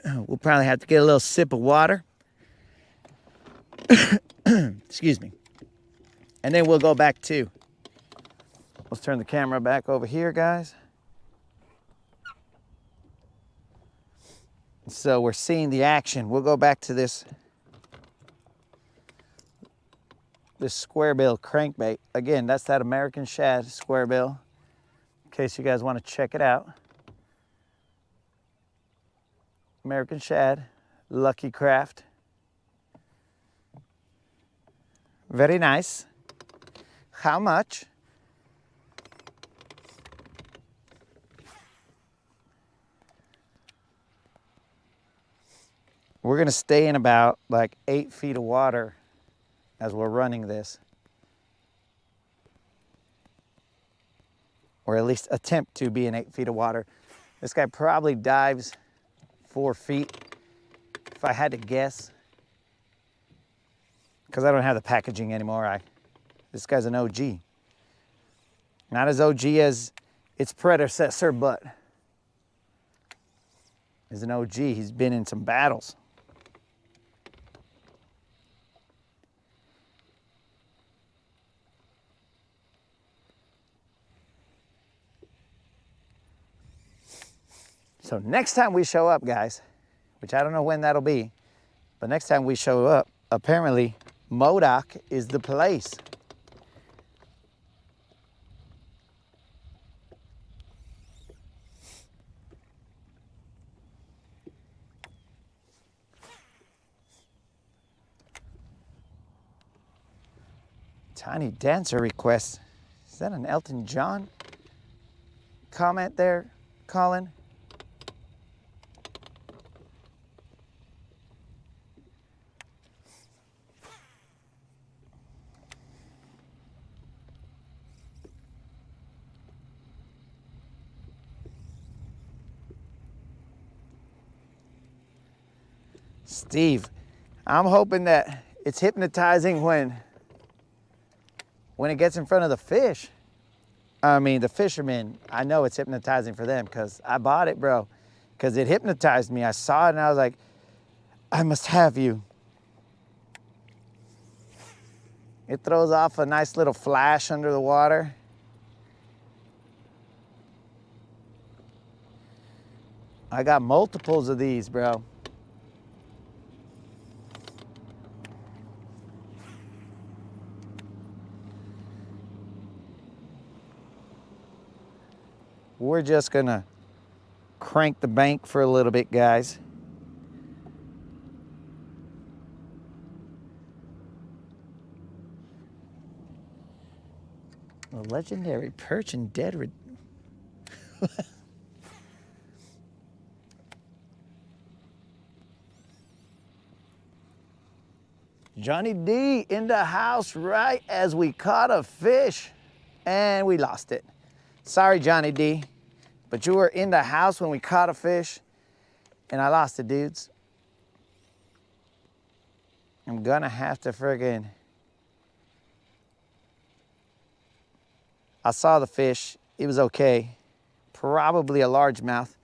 We'll probably have to get a little sip of water. Excuse me. And then we'll go back to, let's turn the camera back over here, guys. So we're seeing the action. We'll go back to this square bill crankbait. Again, that's that American shad square bill, in case you guys want to check it out. American shad, Lucky Craft. Very nice. How much? We're gonna stay in about like 8 feet of water as we're running this. or at least attempt to be in 8 feet of water. This guy probably dives 4 feet, if I had to guess, because I don't have the packaging anymore. This guy's an OG. Not as OG as its predecessor, but is an OG. He's been in some battles. So next time we show up, guys, which I don't know when that'll be, but next time we show up, apparently Modoc is the place. Tiny dancer request. Is that an Elton John comment there, Colin? Steve, I'm hoping that it's hypnotizing when it gets in front of the fish. I mean, the fishermen, I know it's hypnotizing for them because I bought it, bro, because it hypnotized me. I saw it and I was like, I must have you. It throws off a nice little flash under the water. I got multiples of these, bro. We're just gonna crank the bank for a little bit, guys. The legendary perch and dead. Johnny D in the house right as we caught a fish and we lost it. Sorry, Johnny D, but you were in the house when we caught a fish and I lost it, dudes. I'm gonna have to friggin'... I saw the fish, it was okay. Probably a largemouth.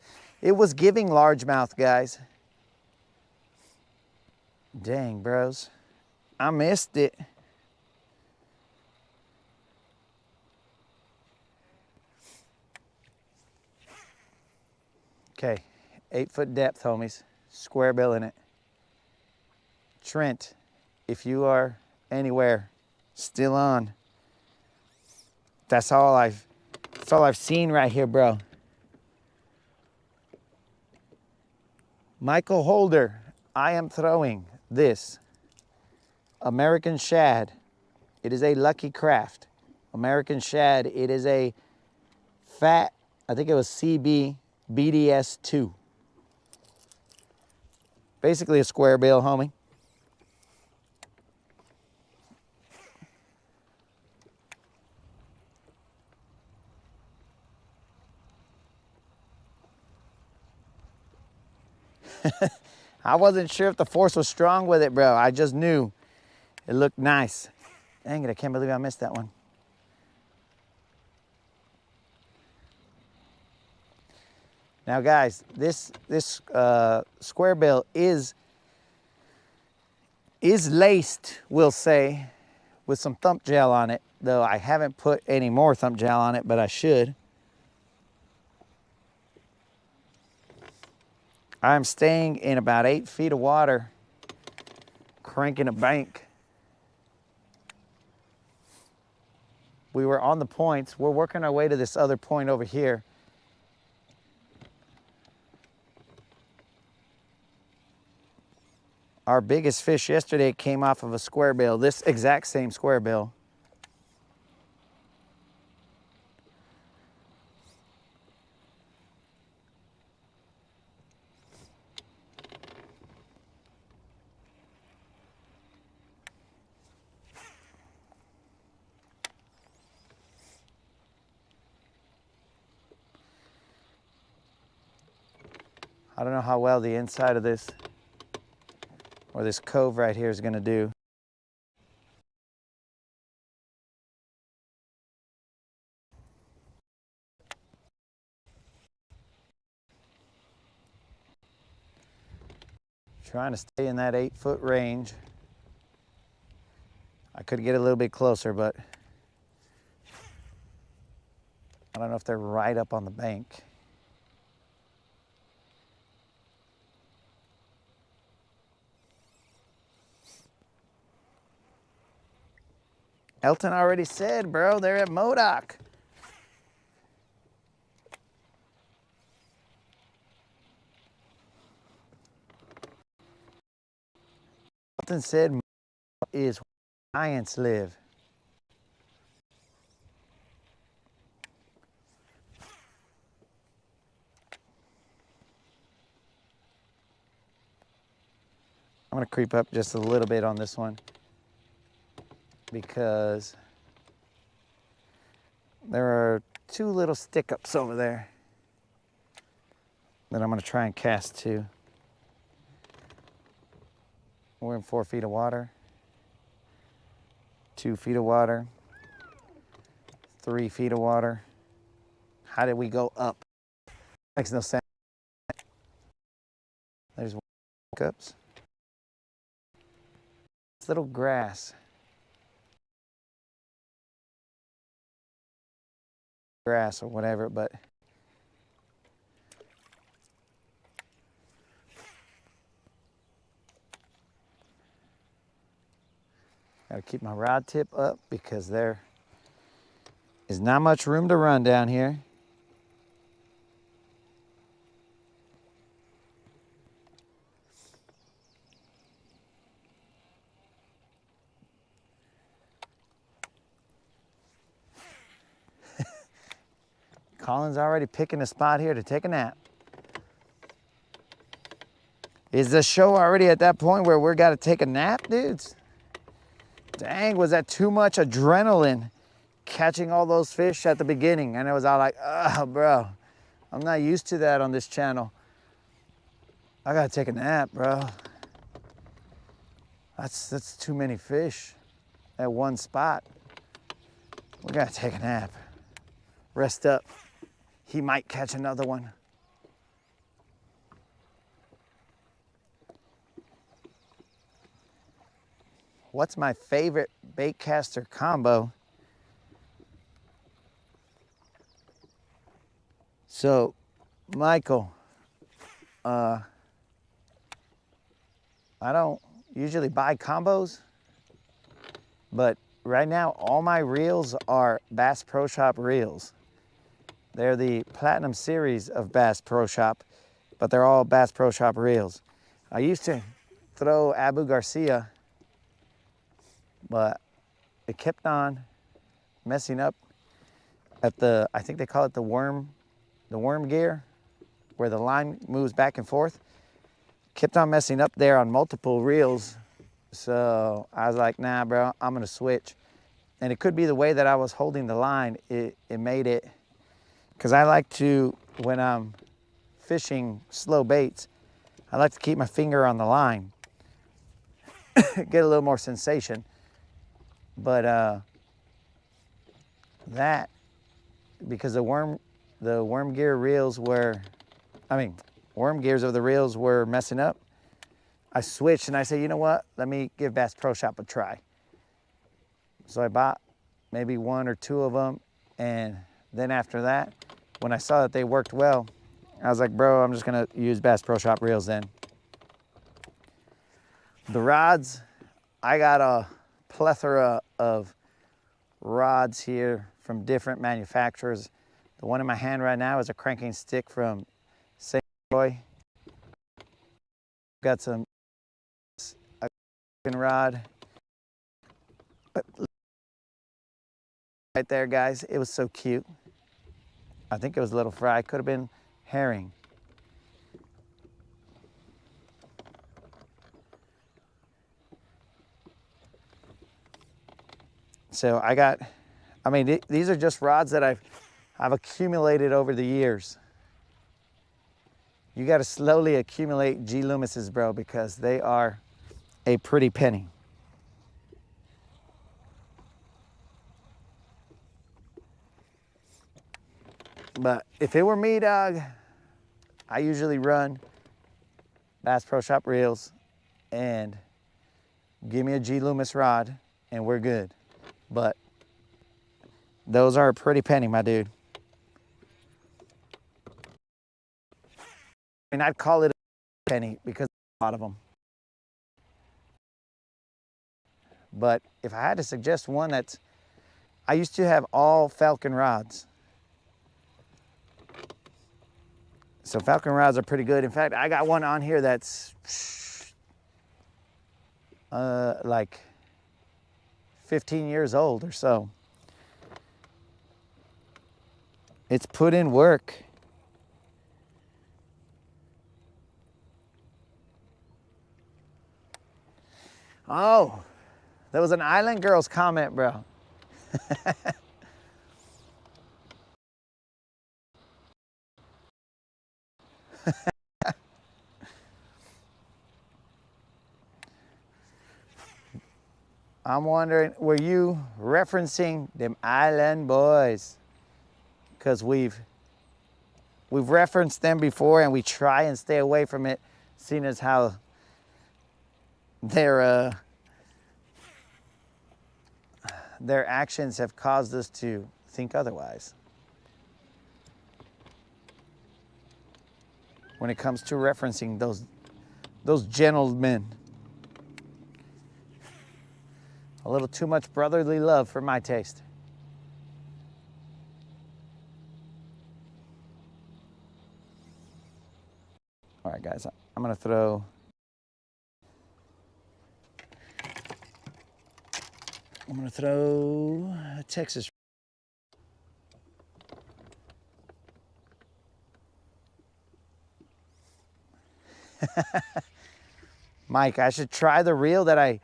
It was giving largemouth, guys. Dang, bros. I missed it. Okay, 8-foot depth, homies. Square bill in it. Trent, if you are anywhere, still on. That's all I've seen right here, bro. Michael Holder, I am throwing this American shad. It is a Lucky Craft. American shad, it is a fat, I think it was CB BDS2. Basically a square bill, homie. I wasn't sure if the force was strong with it, bro. I just knew it looked nice. Dang it, I can't believe I missed that one. Now, guys, this square bill is laced, we'll say, with some thump gel on it, though I haven't put any more thump gel on it, but I should. I'm staying in about 8 feet of water, cranking a bank. We were on the points. We're working our way to this other point over here. Our biggest fish yesterday came off of a square bill, this exact same square bill. I don't know how well the inside of this, or this cove right here, is gonna do. Trying to stay in that 8-foot range. I could get a little bit closer, but I don't know if they're right up on the bank. Elton already said, bro, they're at Modoc. Elton said is where giants live. I'm gonna creep up just a little bit on this one because there are 2 little stick-ups over there that I'm gonna try and cast to. We're in 4 feet of water, 2 feet of water, 3 feet of water. How did we go up? Makes no sense. There's stick-ups. This little grass. Grass or whatever, but gotta keep my rod tip up because there is not much room to run down here. Colin's already picking a spot here to take a nap. Is the show already at that point where we're gotta take a nap, dudes? Dang, was that too much adrenaline catching all those fish at the beginning? And it was all like, oh, bro, I'm not used to that on this channel. I gotta take a nap, bro. That's too many fish at one spot. We gotta take a nap. Rest up. He might catch another one. What's my favorite baitcaster combo? So, Michael, I don't usually buy combos, but right now all my reels are Bass Pro Shop reels. They're the Platinum series of Bass Pro Shop, but they're all Bass Pro Shop reels. I used to throw Abu Garcia, but it kept on messing up at the, I think they call it the worm gear, where the line moves back and forth. Kept on messing up there on multiple reels. So I was like, nah, bro, I'm gonna switch. And it could be the way that I was holding the line, it made it, because I like to, when I'm fishing slow baits, I like to keep my finger on the line, get a little more sensation. But that, because the worm gear reels were, worm gears of the reels were messing up, I switched and I said, you know what? Let me give Bass Pro Shop a try. So I bought maybe 1 or 2 of them, and then after that, when I saw that they worked well, I was like, bro, I'm just gonna use Bass Pro Shop reels then. The rods, I got a plethora of rods here from different manufacturers. The one in my hand right now is a cranking stick from St. Croix. Got some rod. But right there, guys, it was so cute. I think it was a little fry, could have been herring. So I got, these are just rods that I've accumulated over the years. You got to slowly accumulate G Loomises, bro, because they are a pretty penny. But if it were me, dog, I usually run Bass Pro Shop reels and give me a G Loomis rod and we're good. But those are a pretty penny, my dude. I mean, I'd call it a penny because a lot of them. But if I had to suggest one that's, I used to have all Falcon rods. So Falcon rods are pretty good. In fact, I got one on here that's like 15 years old or so. It's put in work. Oh, there was an Island Girls comment, bro. I'm wondering, were you referencing them Island Boys? Because we've referenced them before and we try and stay away from it, seeing as how their actions have caused us to think otherwise when it comes to referencing those gentlemen. A little too much brotherly love for my taste. All right, guys, I'm gonna throw a Texas. Mike, I should try the reel that I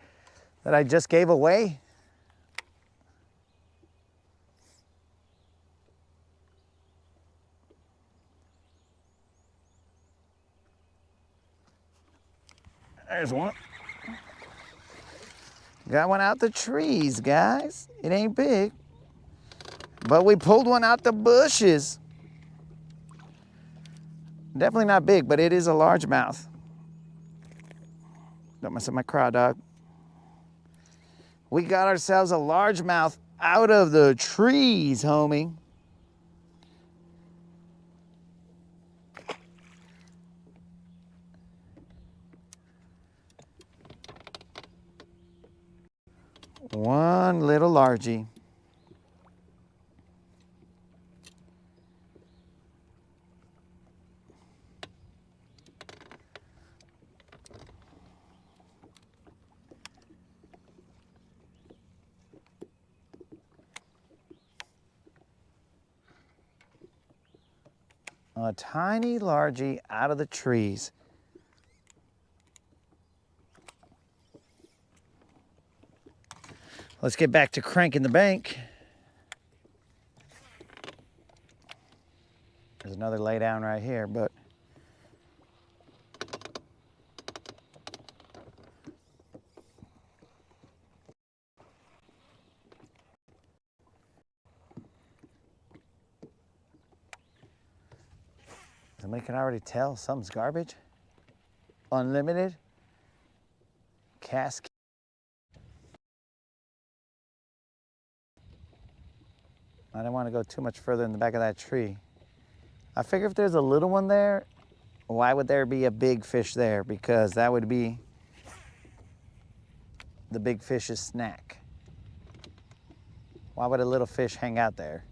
just gave away. There's one. Got one out the trees, guys. It ain't big, but we pulled one out the bushes. Definitely not big, but it is a largemouth. Don't mess up my craw, dog. We got ourselves a largemouth out of the trees, homie. One little largie. A tiny largie out of the trees. Let's get back to cranking the bank. There's another lay down right here, but somebody can already tell something's garbage. Unlimited cask. I don't want to go too much further in the back of that tree. I figure if there's a little one there, why would there be a big fish there? Because that would be the big fish's snack. Why would a little fish hang out there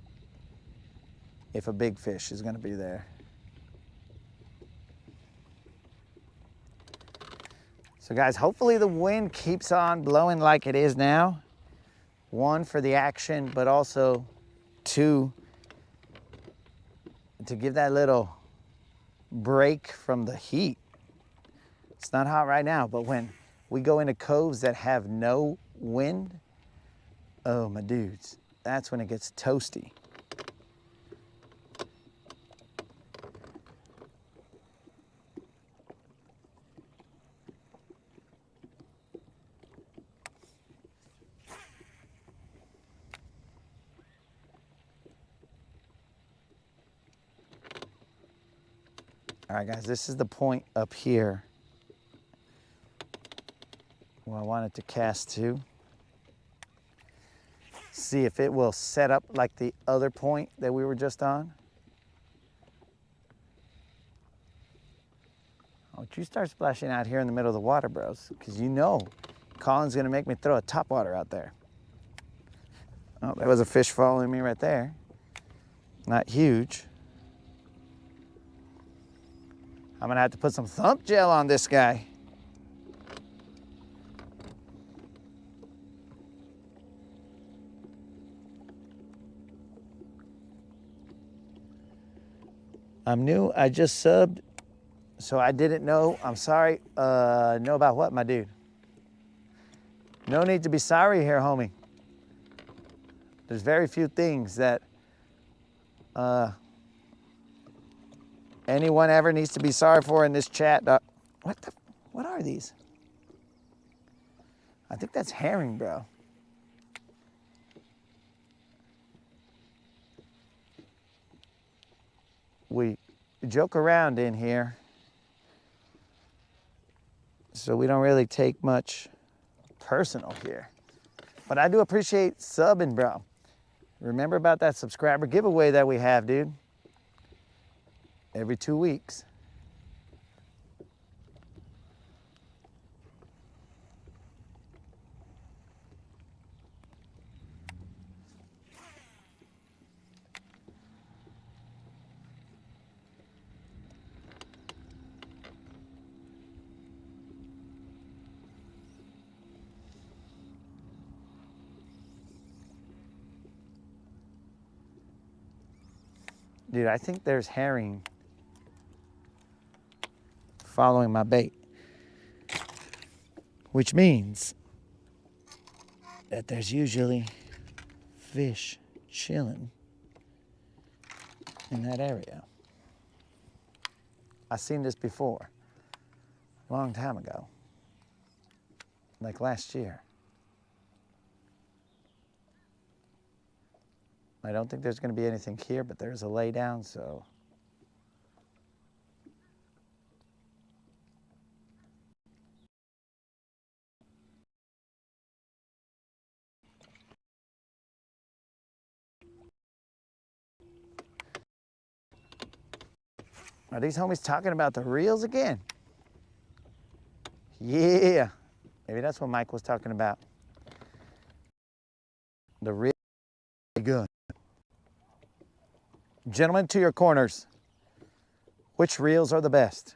if a big fish is going to be there? So guys, hopefully the wind keeps on blowing like it is now. One, for the action, but also two, to give that little break from the heat. It's not hot right now, but when we go into coves that have no wind, oh my dudes, that's when it gets toasty. All right, guys, this is the point up here where I want it to cast to. See if it will set up like the other point that we were just on. Don't you start splashing out here in the middle of the water, bros, because you know Colin's gonna make me throw a topwater out there. Oh, there was a fish following me right there. Not huge. I'm gonna have to put some thump gel on this guy. I'm new, I just subbed, so I didn't know. I'm sorry. Know about what, my dude? No need to be sorry here, homie. There's very few things that anyone ever needs to be sorry for in this chat. What are these? I think that's herring, bro. We joke around in here, so we don't really take much personal here. But I do appreciate subbing, bro. Remember about that subscriber giveaway that we have, dude. Every 2 weeks. Dude, I think there's herring following my bait, which means that there's usually fish chilling in that area. I've seen this before, a long time ago, like last year. I don't think there's going to be anything here, but there's a lay down, so. Are these homies talking about the reels again? Yeah. Maybe that's what Mike was talking about. The reel good. Gentlemen, to your corners. Which reels are the best?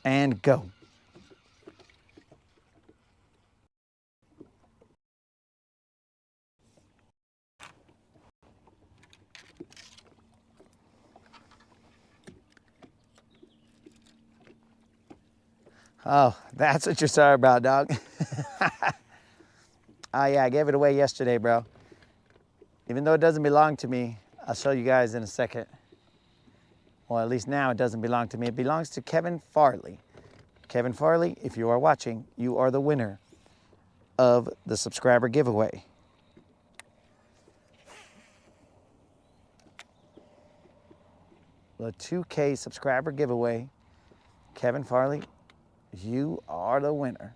And go. Oh, that's what you're sorry about, dog. Oh yeah, I gave it away yesterday, bro. Even though it doesn't belong to me, I'll show you guys in a second. Well, at least now it doesn't belong to me. It belongs to Kevin Farley. Kevin Farley, if you are watching, you are the winner of the subscriber giveaway. The 2K subscriber giveaway. Kevin Farley, you are the winner.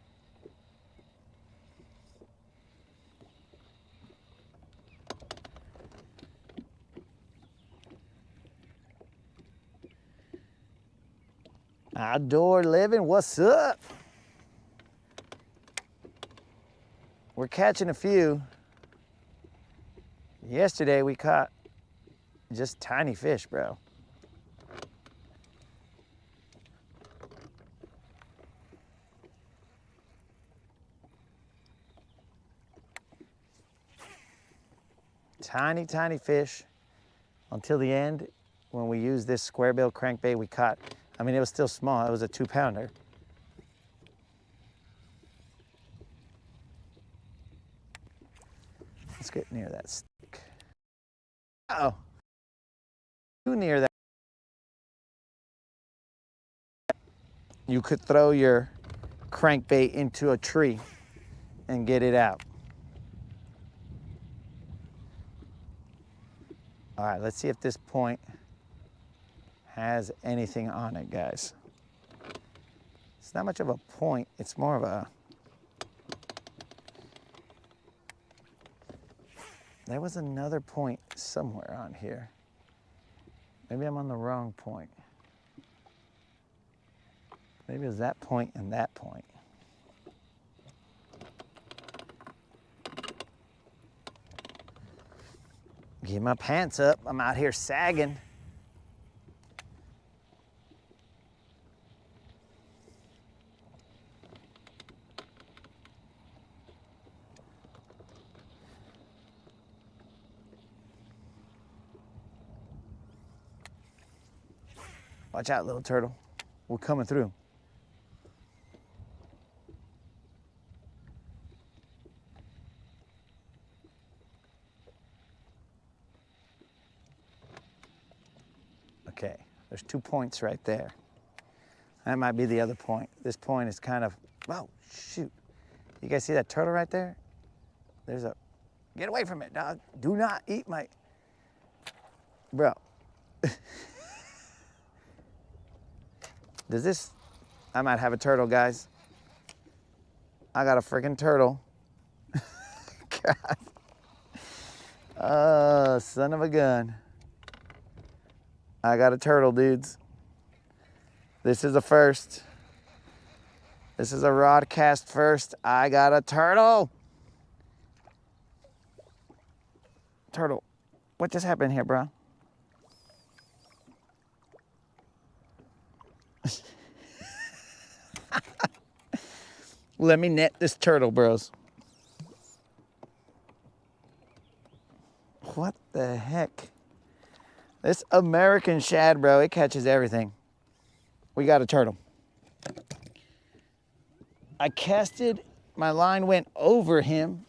Outdoor living, what's up? We're catching a few. Yesterday we caught just tiny fish, bro. Tiny, tiny fish until the end when we used this square bill crankbait we caught. I mean, it was still small. It was a 2-pounder. Let's get near that stick. Uh-oh. Too near that. You could throw your crankbait into a tree and get it out. All right, let's see if this point has anything on it, guys. It's not much of a point. It's more of a... There was another point somewhere on here. Maybe I'm on the wrong point. Maybe it was that point and that point. Get my pants up. I'm out here sagging. Watch out, little turtle. We're coming through. Okay, there's 2 points right there. That might be the other point. This point is kind of, oh, shoot. You guys see that turtle right there? There's a, get away from it, dog. Do not eat my, bro. Does this, I might have a turtle, guys. I got a freaking turtle. God. Oh, son of a gun. I got a turtle, dudes. This is a first. This is a Rodcast first. I got a turtle. Turtle, what just happened here, bro? Let me net this turtle, bros. What the heck? This American shad, bro, it catches everything. We got a turtle. I casted, my line went over him,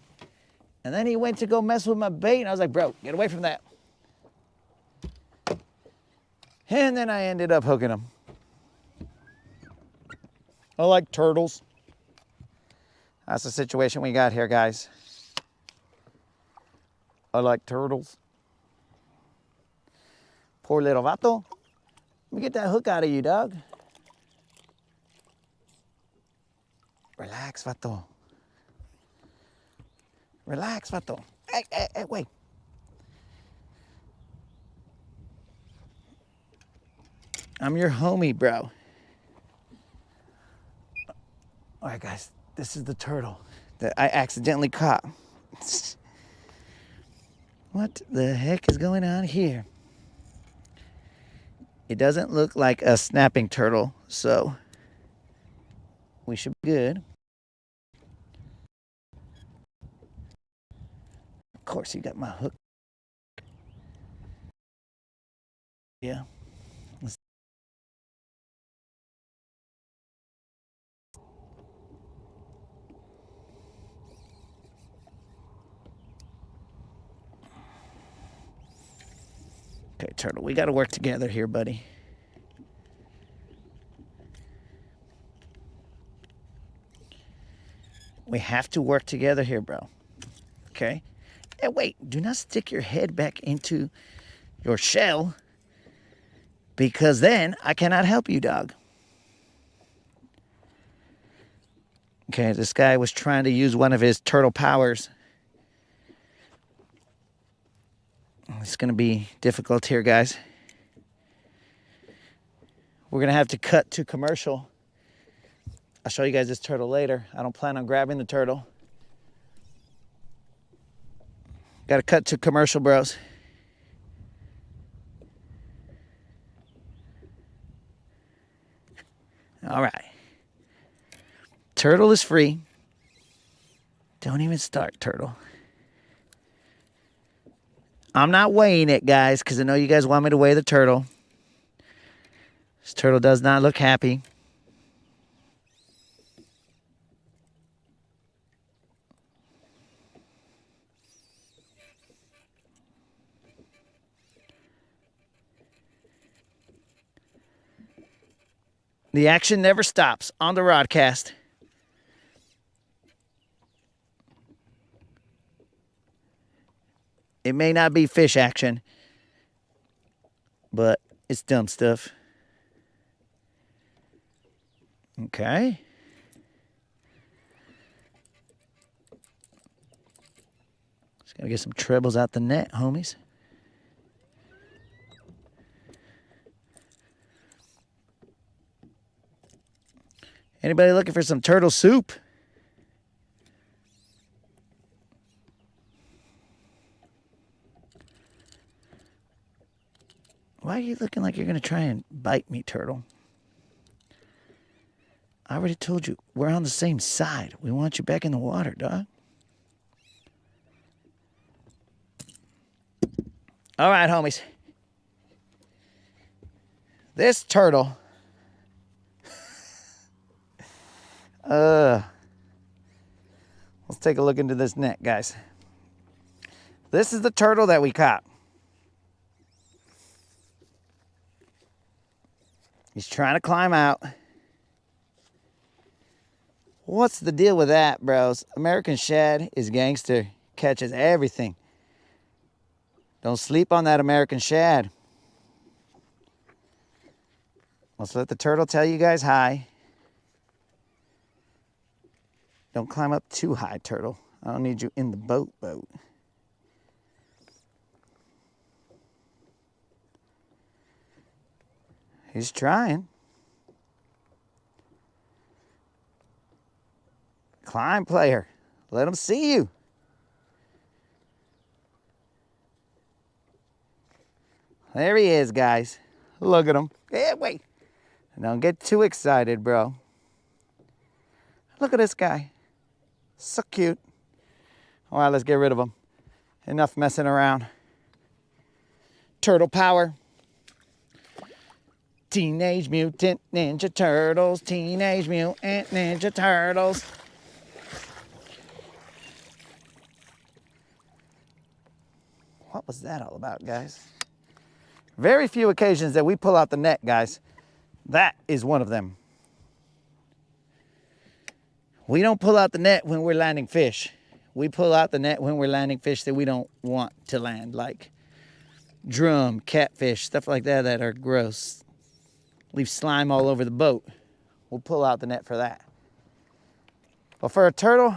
and then he went to go mess with my bait, and I was like, bro, get away from that. And then I ended up hooking him. I like turtles. That's the situation we got here, guys. I like turtles. Poor little vato. Let me get that hook out of you, dog. Relax, vato. Relax, vato. Hey, hey, hey, wait. I'm your homie, bro. All right, guys. This is the turtle that I accidentally caught. What the heck is going on here? It doesn't look like a snapping turtle, so we should be good. Of course, you got my hook. Yeah. Okay, turtle, we got to work together here, buddy. We have to work together here, bro. Okay? Hey, wait, do not stick your head back into your shell, because then I cannot help you, dog. Okay, this guy was trying to use one of his turtle powers. It's going to be difficult here, guys. We're going to have to cut to commercial. I'll show you guys this turtle later. I don't plan on grabbing the turtle. Got to cut to commercial, bros. All right. Turtle is free. Don't even start, turtle. I'm not weighing it, guys, because I know you guys want me to weigh the turtle. This turtle does not look happy. The action never stops on the Rodcast. It may not be fish action, but It's dumb stuff. Okay. Just gotta get some trebles out the net, homies. Anybody looking for some turtle soup? Why are you looking like you're gonna try and bite me, turtle? I already told you, we're on the same side. We want you back in the water, dog. All right, homies. This turtle, let's take a look into this net, guys. This is the turtle that we caught. He's trying to climb out. What's the deal with that, bros? American shad is gangster, catches everything. Don't sleep on that American shad. Let's let the turtle tell you guys hi. Don't climb up too high, turtle. I don't need you in the boat. He's trying. Climb, player. Let him see you. There he is, guys. Look at him. Hey, wait. Don't get too excited, bro. Look at this guy. So cute. All right, let's get rid of him. Enough messing around. Turtle power. Teenage Mutant Ninja Turtles. Teenage Mutant Ninja Turtles. What was that all about, guys? Very few occasions that we pull out the net, guys. That is one of them. We don't pull out the net when we're landing fish. We pull out the net when we're landing fish that we don't want to land, like drum, catfish, stuff like that that are gross. Leave slime all over the boat. We'll pull out the net for that. But for a turtle,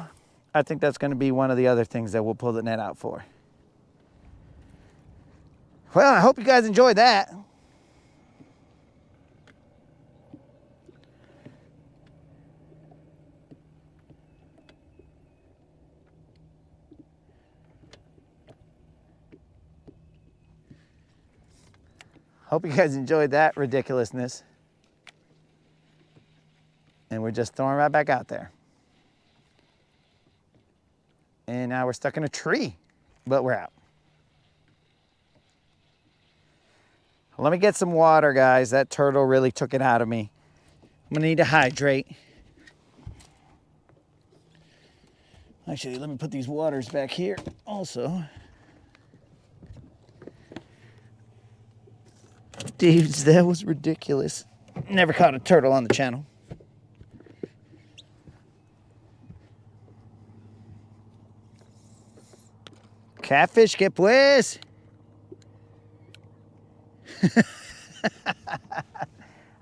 I think that's going to be one of the other things that we'll pull the net out for. Well, I hope you guys enjoyed that. Hope you guys enjoyed that ridiculousness. And we're just throwing right back out there. And now we're stuck in a tree, but we're out. Let me get some water, guys. That turtle really took it out of me. I'm gonna need to hydrate. Actually, let me put these waters back here also. Dudes, that was ridiculous. Never caught a turtle on the channel. Catfish, que pues?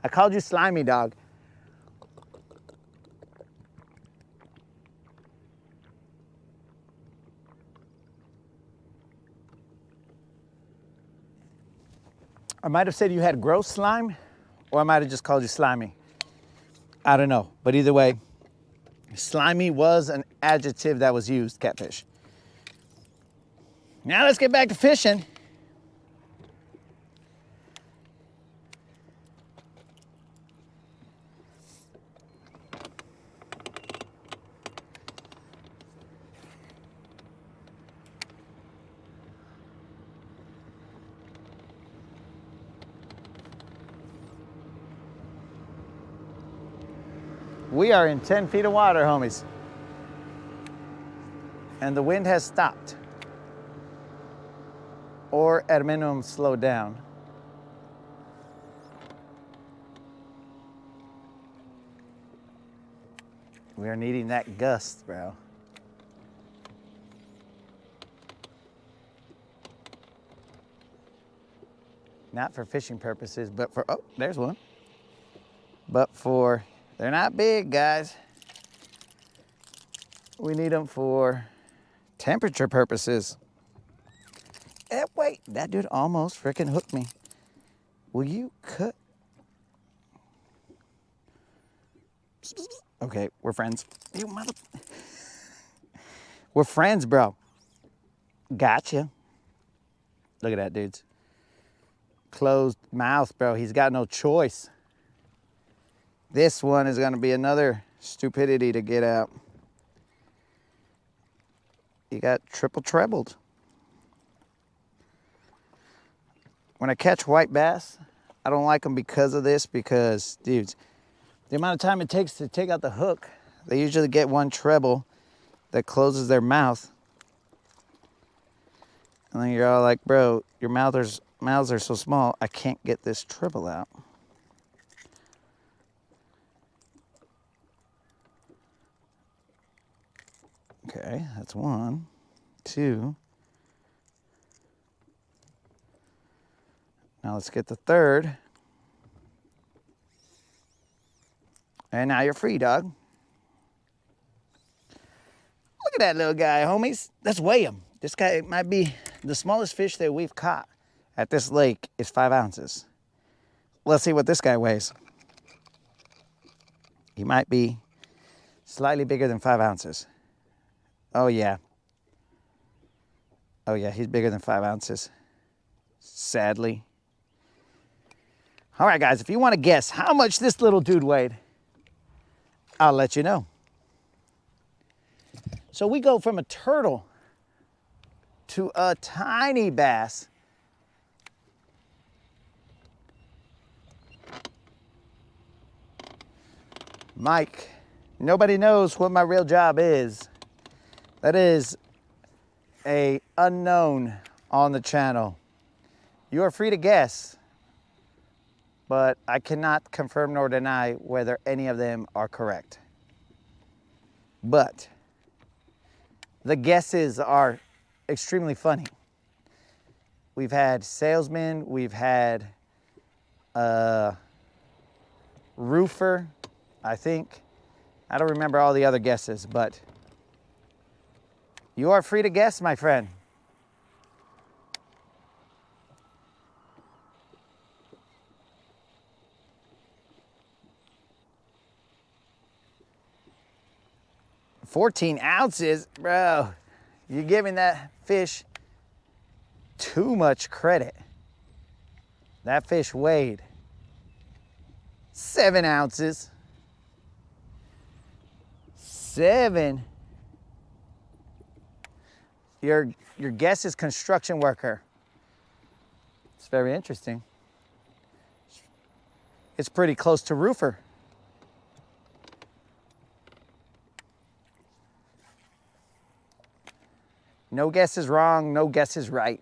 I called you slimy, dog. I might have said you had gross slime, or I might have just called you slimy. I don't know, but either way, slimy was an adjective that was used, catfish. Now let's get back to fishing. We are in 10 feet of water, homies. And the wind has stopped. Or at a minimum, slowed down. We are needing that gust, bro. Not for fishing purposes, but for, oh, there's one. But for, they're not big, guys. We need them for temperature purposes. Wait, that dude almost freaking hooked me. Will you cut? Okay, we're friends. You mother. We're friends, bro. Gotcha. Look at that, dudes. Closed mouth, bro. He's got no choice. This one is gonna be another stupidity to get out. You got triple trebled. When I catch white bass, I don't like them because of this, because, dudes, the amount of time it takes to take out the hook, they usually get one treble that closes their mouth. And then you're all like, bro, your mouths are so small, I can't get this treble out. Okay, that's one, two. Now let's get the third. And now you're free, dog. Look at that little guy, homies. Let's weigh him. This guy might be the smallest fish that we've caught at this lake is 5 ounces. Let's see what this guy weighs. He might be slightly bigger than 5 ounces. Oh yeah. Oh yeah, he's bigger than 5 ounces. Sadly. All right, guys, if you want to guess how much this little dude weighed, I'll let you know. So we go from a turtle to a tiny bass. Mike, nobody knows what my real job is. That is a unknown on the channel. You are free to guess, but I cannot confirm nor deny whether any of them are correct. But the guesses are extremely funny. We've had salesmen, we've had a roofer, I think. I don't remember all the other guesses, but you are free to guess, my friend. $14 ounces, bro. You're giving that fish too much credit. That fish weighed 7 ounces. 7. Your guess is construction worker. It's very interesting. It's pretty close to roofer. No guess is wrong, no guess is right.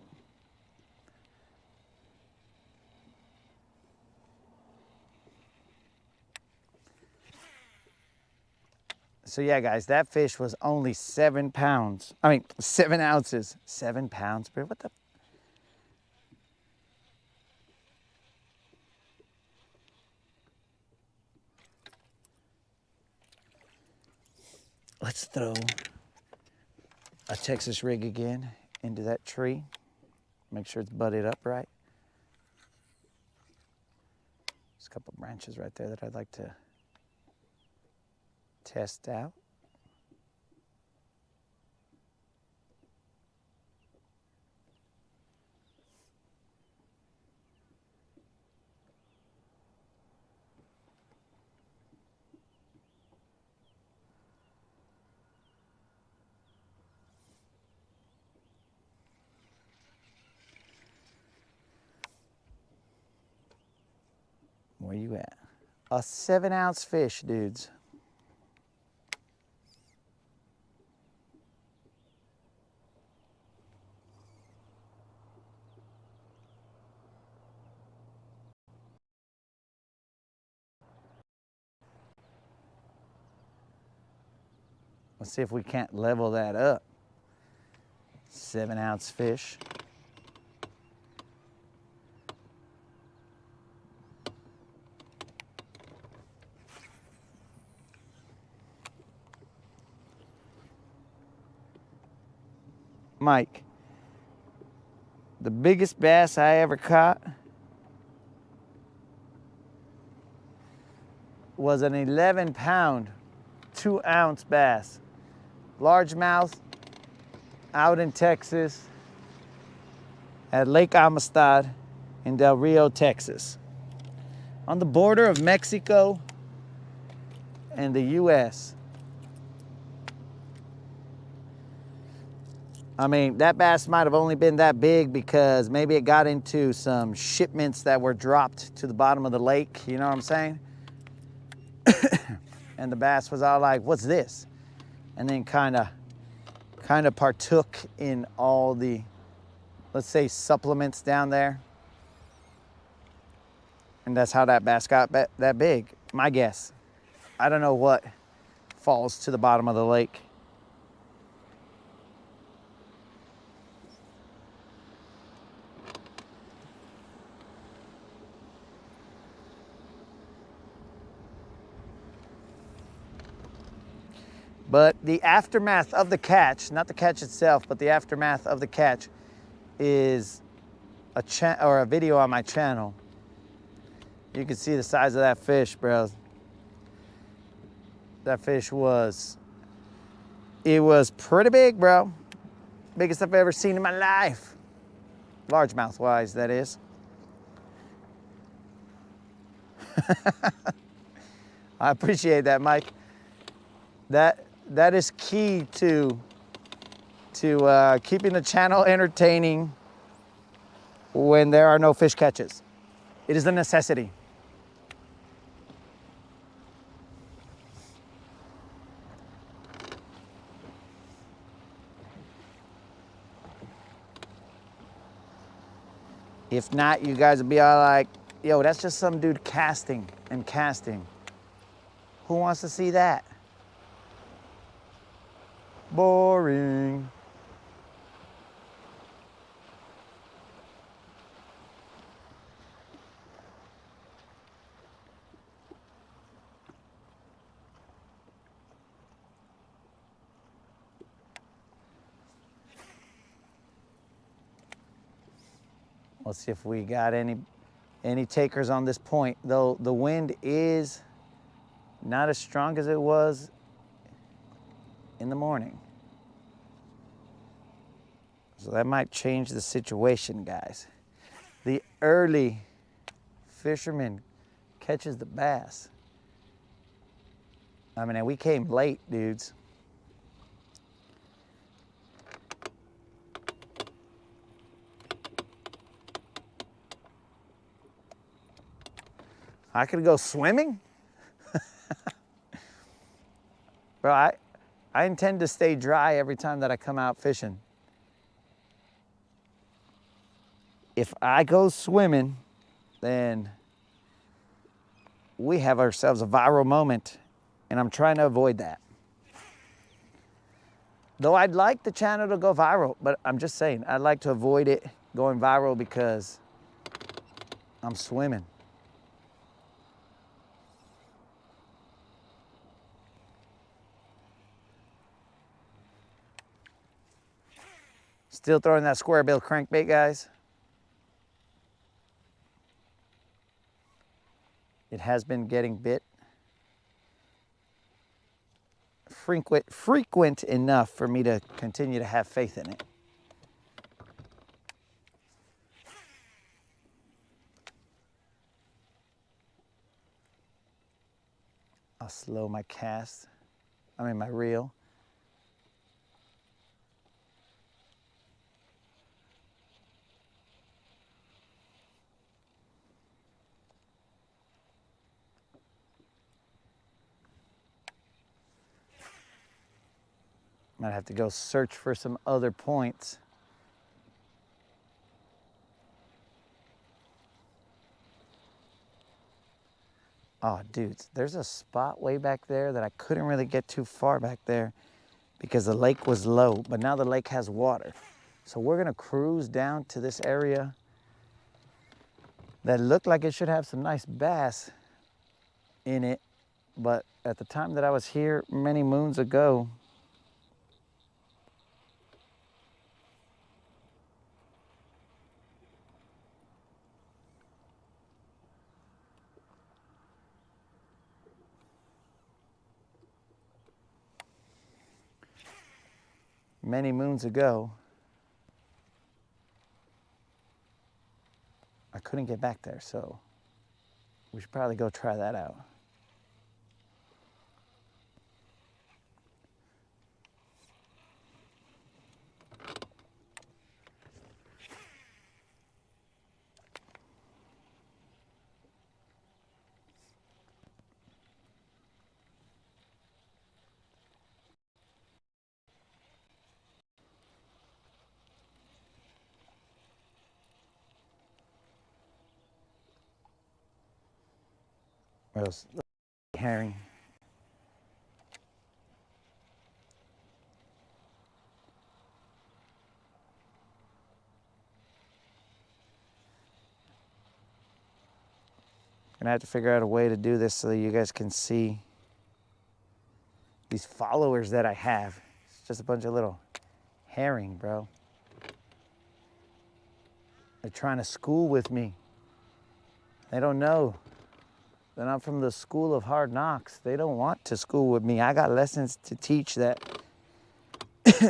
So yeah, guys, that fish was only 7 pounds. I mean, 7 ounces. 7 pounds, bro, what the? Let's throw a Texas rig again into that tree. Make sure it's butted up right. There's a couple branches right there that I'd like to test out. Where you at? A 7-ounce fish, dudes. Let's see if we can't level that up. 7-ounce fish. Mike, the biggest bass I ever caught was an 11-pound, 2-ounce bass. Largemouth out in Texas at Lake Amistad in Del Rio, Texas, on the border of Mexico and the U.S. I mean, that bass might have only been that big because maybe it got into some shipments that were dropped to the bottom of the lake, you know what I'm saying? And the bass was all like, what's this? And then kind of partook in all the, let's say, supplements down there. And that's how that bass got that big, my guess. I don't know what falls to the bottom of the lake. But the aftermath of the catch, not the catch itself, but the aftermath of the catch is a video on my channel. You can see the size of that fish, bro. That fish was pretty big, bro. Biggest I've ever seen in my life. Largemouth wise, that is. I appreciate that, Mike. That is key to keeping the channel entertaining when there are no fish catches. It is a necessity. If not, you guys will be all like, yo, that's just some dude casting and casting. Who wants to see that? Boring. Let's see if we got any takers on this point. Though the wind is not as strong as it was in the morning. So that might change the situation, guys. The early fisherman catches the bass. I mean, we came late, dudes. I could go swimming? Bro, I intend to stay dry every time that I come out fishing. If I go swimming, then we have ourselves a viral moment, and I'm trying to avoid that. Though I'd like the channel to go viral, but I'm just saying, I'd like to avoid it going viral because I'm swimming. Still throwing that square bill crankbait, guys. It has been getting bit. Frequent enough for me to continue to have faith in it. I'll slow my cast. My reel. Might have to go search for some other points. Oh, dudes, there's a spot way back there that I couldn't really get too far back there because the lake was low, but now the lake has water. So we're gonna cruise down to this area that looked like it should have some nice bass in it, but at the time that I was here many moons ago, many moons ago, I couldn't get back there, so we should probably go try that out. Where else? Herring. Gonna have to figure out a way to do this so that you guys can see these followers that I have. It's just a bunch of little herring, bro. They're trying to school with me. They don't know that I'm from the school of hard knocks. They don't want to school with me. I got lessons to teach that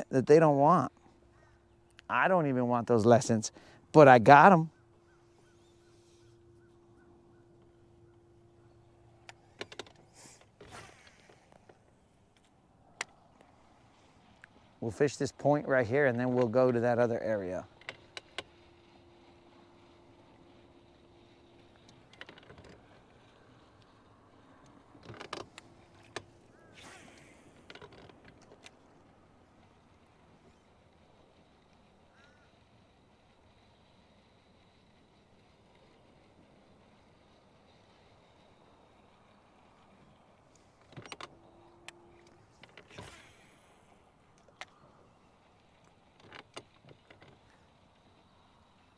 that they don't want. I don't even want those lessons, but I got them. We'll fish this point right here and then we'll go to that other area.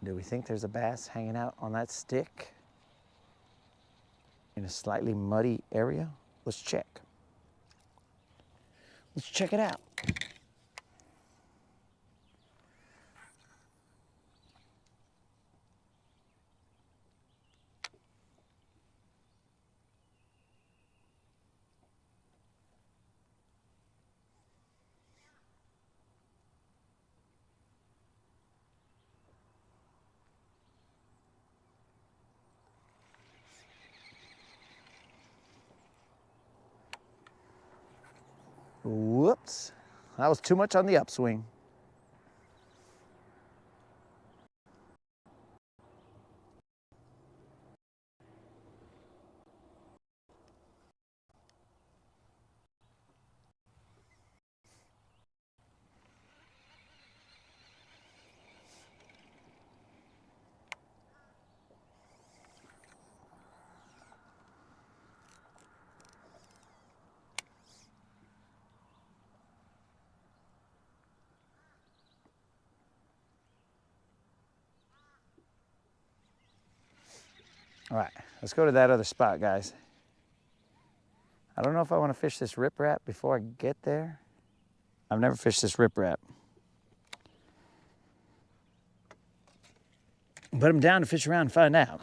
Do we think there's a bass hanging out on that stick in a slightly muddy area? Let's check. Let's check it out. Whoops, that was too much on the upswing. All right, let's go to that other spot, guys. I don't know if I want to fish this riprap before I get there. I've never fished this riprap. But I'm down to fish around and find out.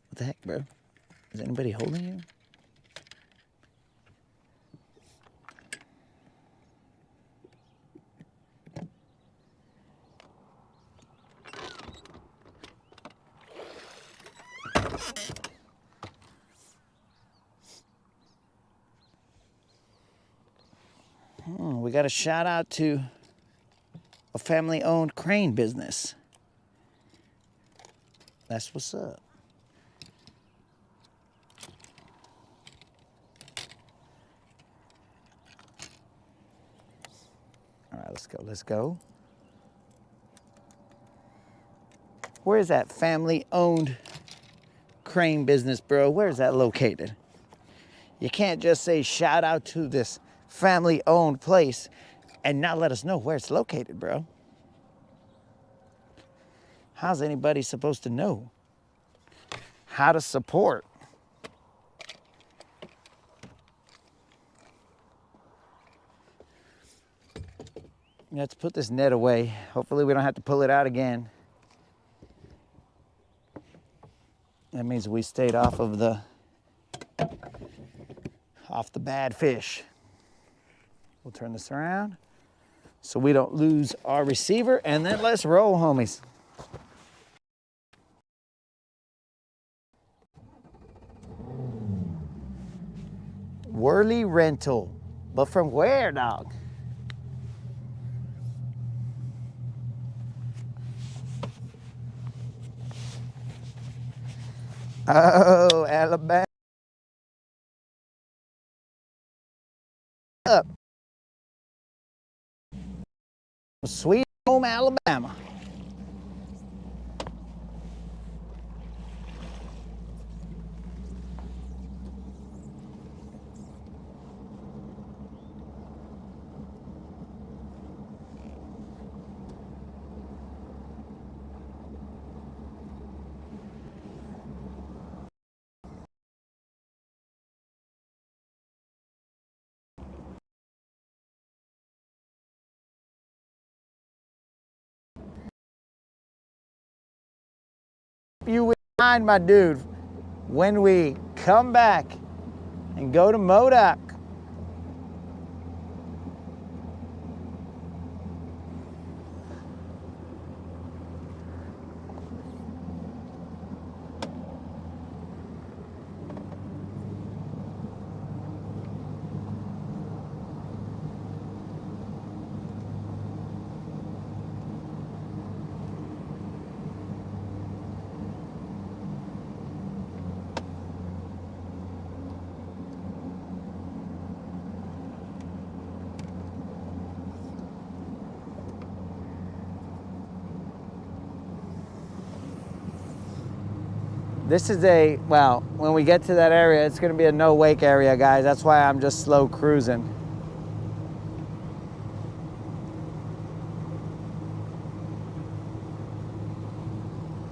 What the heck, bro? Is anybody holding you? We got a shout out to a family-owned crane business. That's what's up. All right, let's go, let's go. Where is that family-owned crane business, bro? Where is that located? You can't just say shout out to this family-owned place and not let us know where it's located, bro. How's anybody supposed to know how to support? Let's put this net away. Hopefully we don't have to pull it out again. That means we stayed off of off the bad fish. We'll turn this around so we don't lose our receiver, and then let's roll, homies. Whirly rental, but from where, dog? Oh, Alabama. Up. Sweet home Alabama. You in mind, my dude, when we come back and go to Modoc. This is well, when we get to that area, it's gonna be a no wake area, guys. That's why I'm just slow cruising.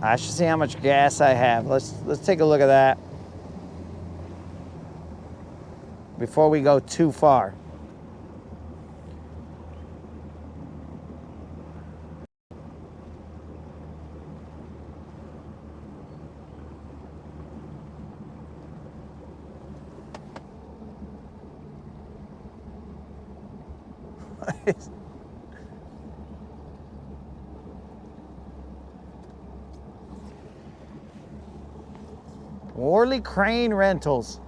I should see how much gas I have. Let's take a look at that before we go too far. Worley Crane Rentals.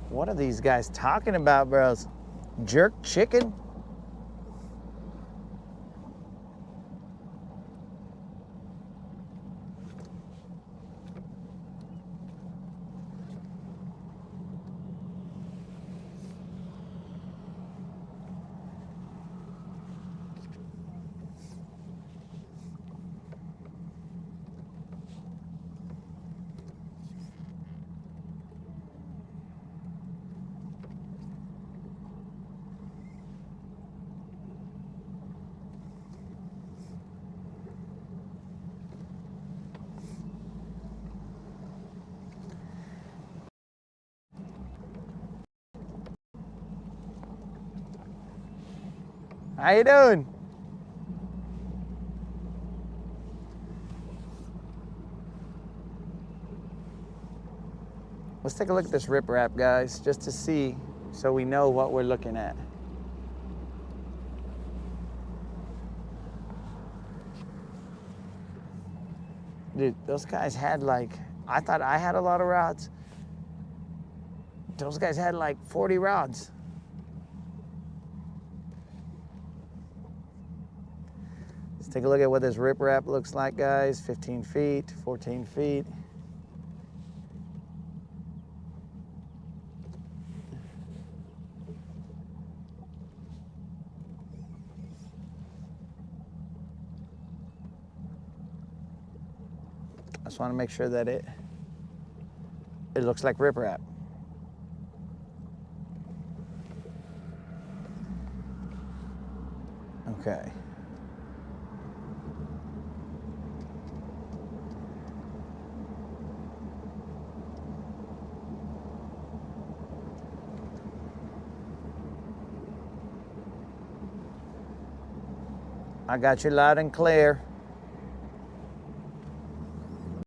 What are these guys talking about, bros? Jerk chicken? How you doing? Let's take a look at this riprap, guys, just to see, so we know what we're looking at. Dude, those guys had I thought I had a lot of rods. Those guys had 40 rods. Let's take a look at what this riprap looks like, guys. 15 feet, 14 feet. I just want to make sure that it looks like riprap. Okay. I got you loud and clear.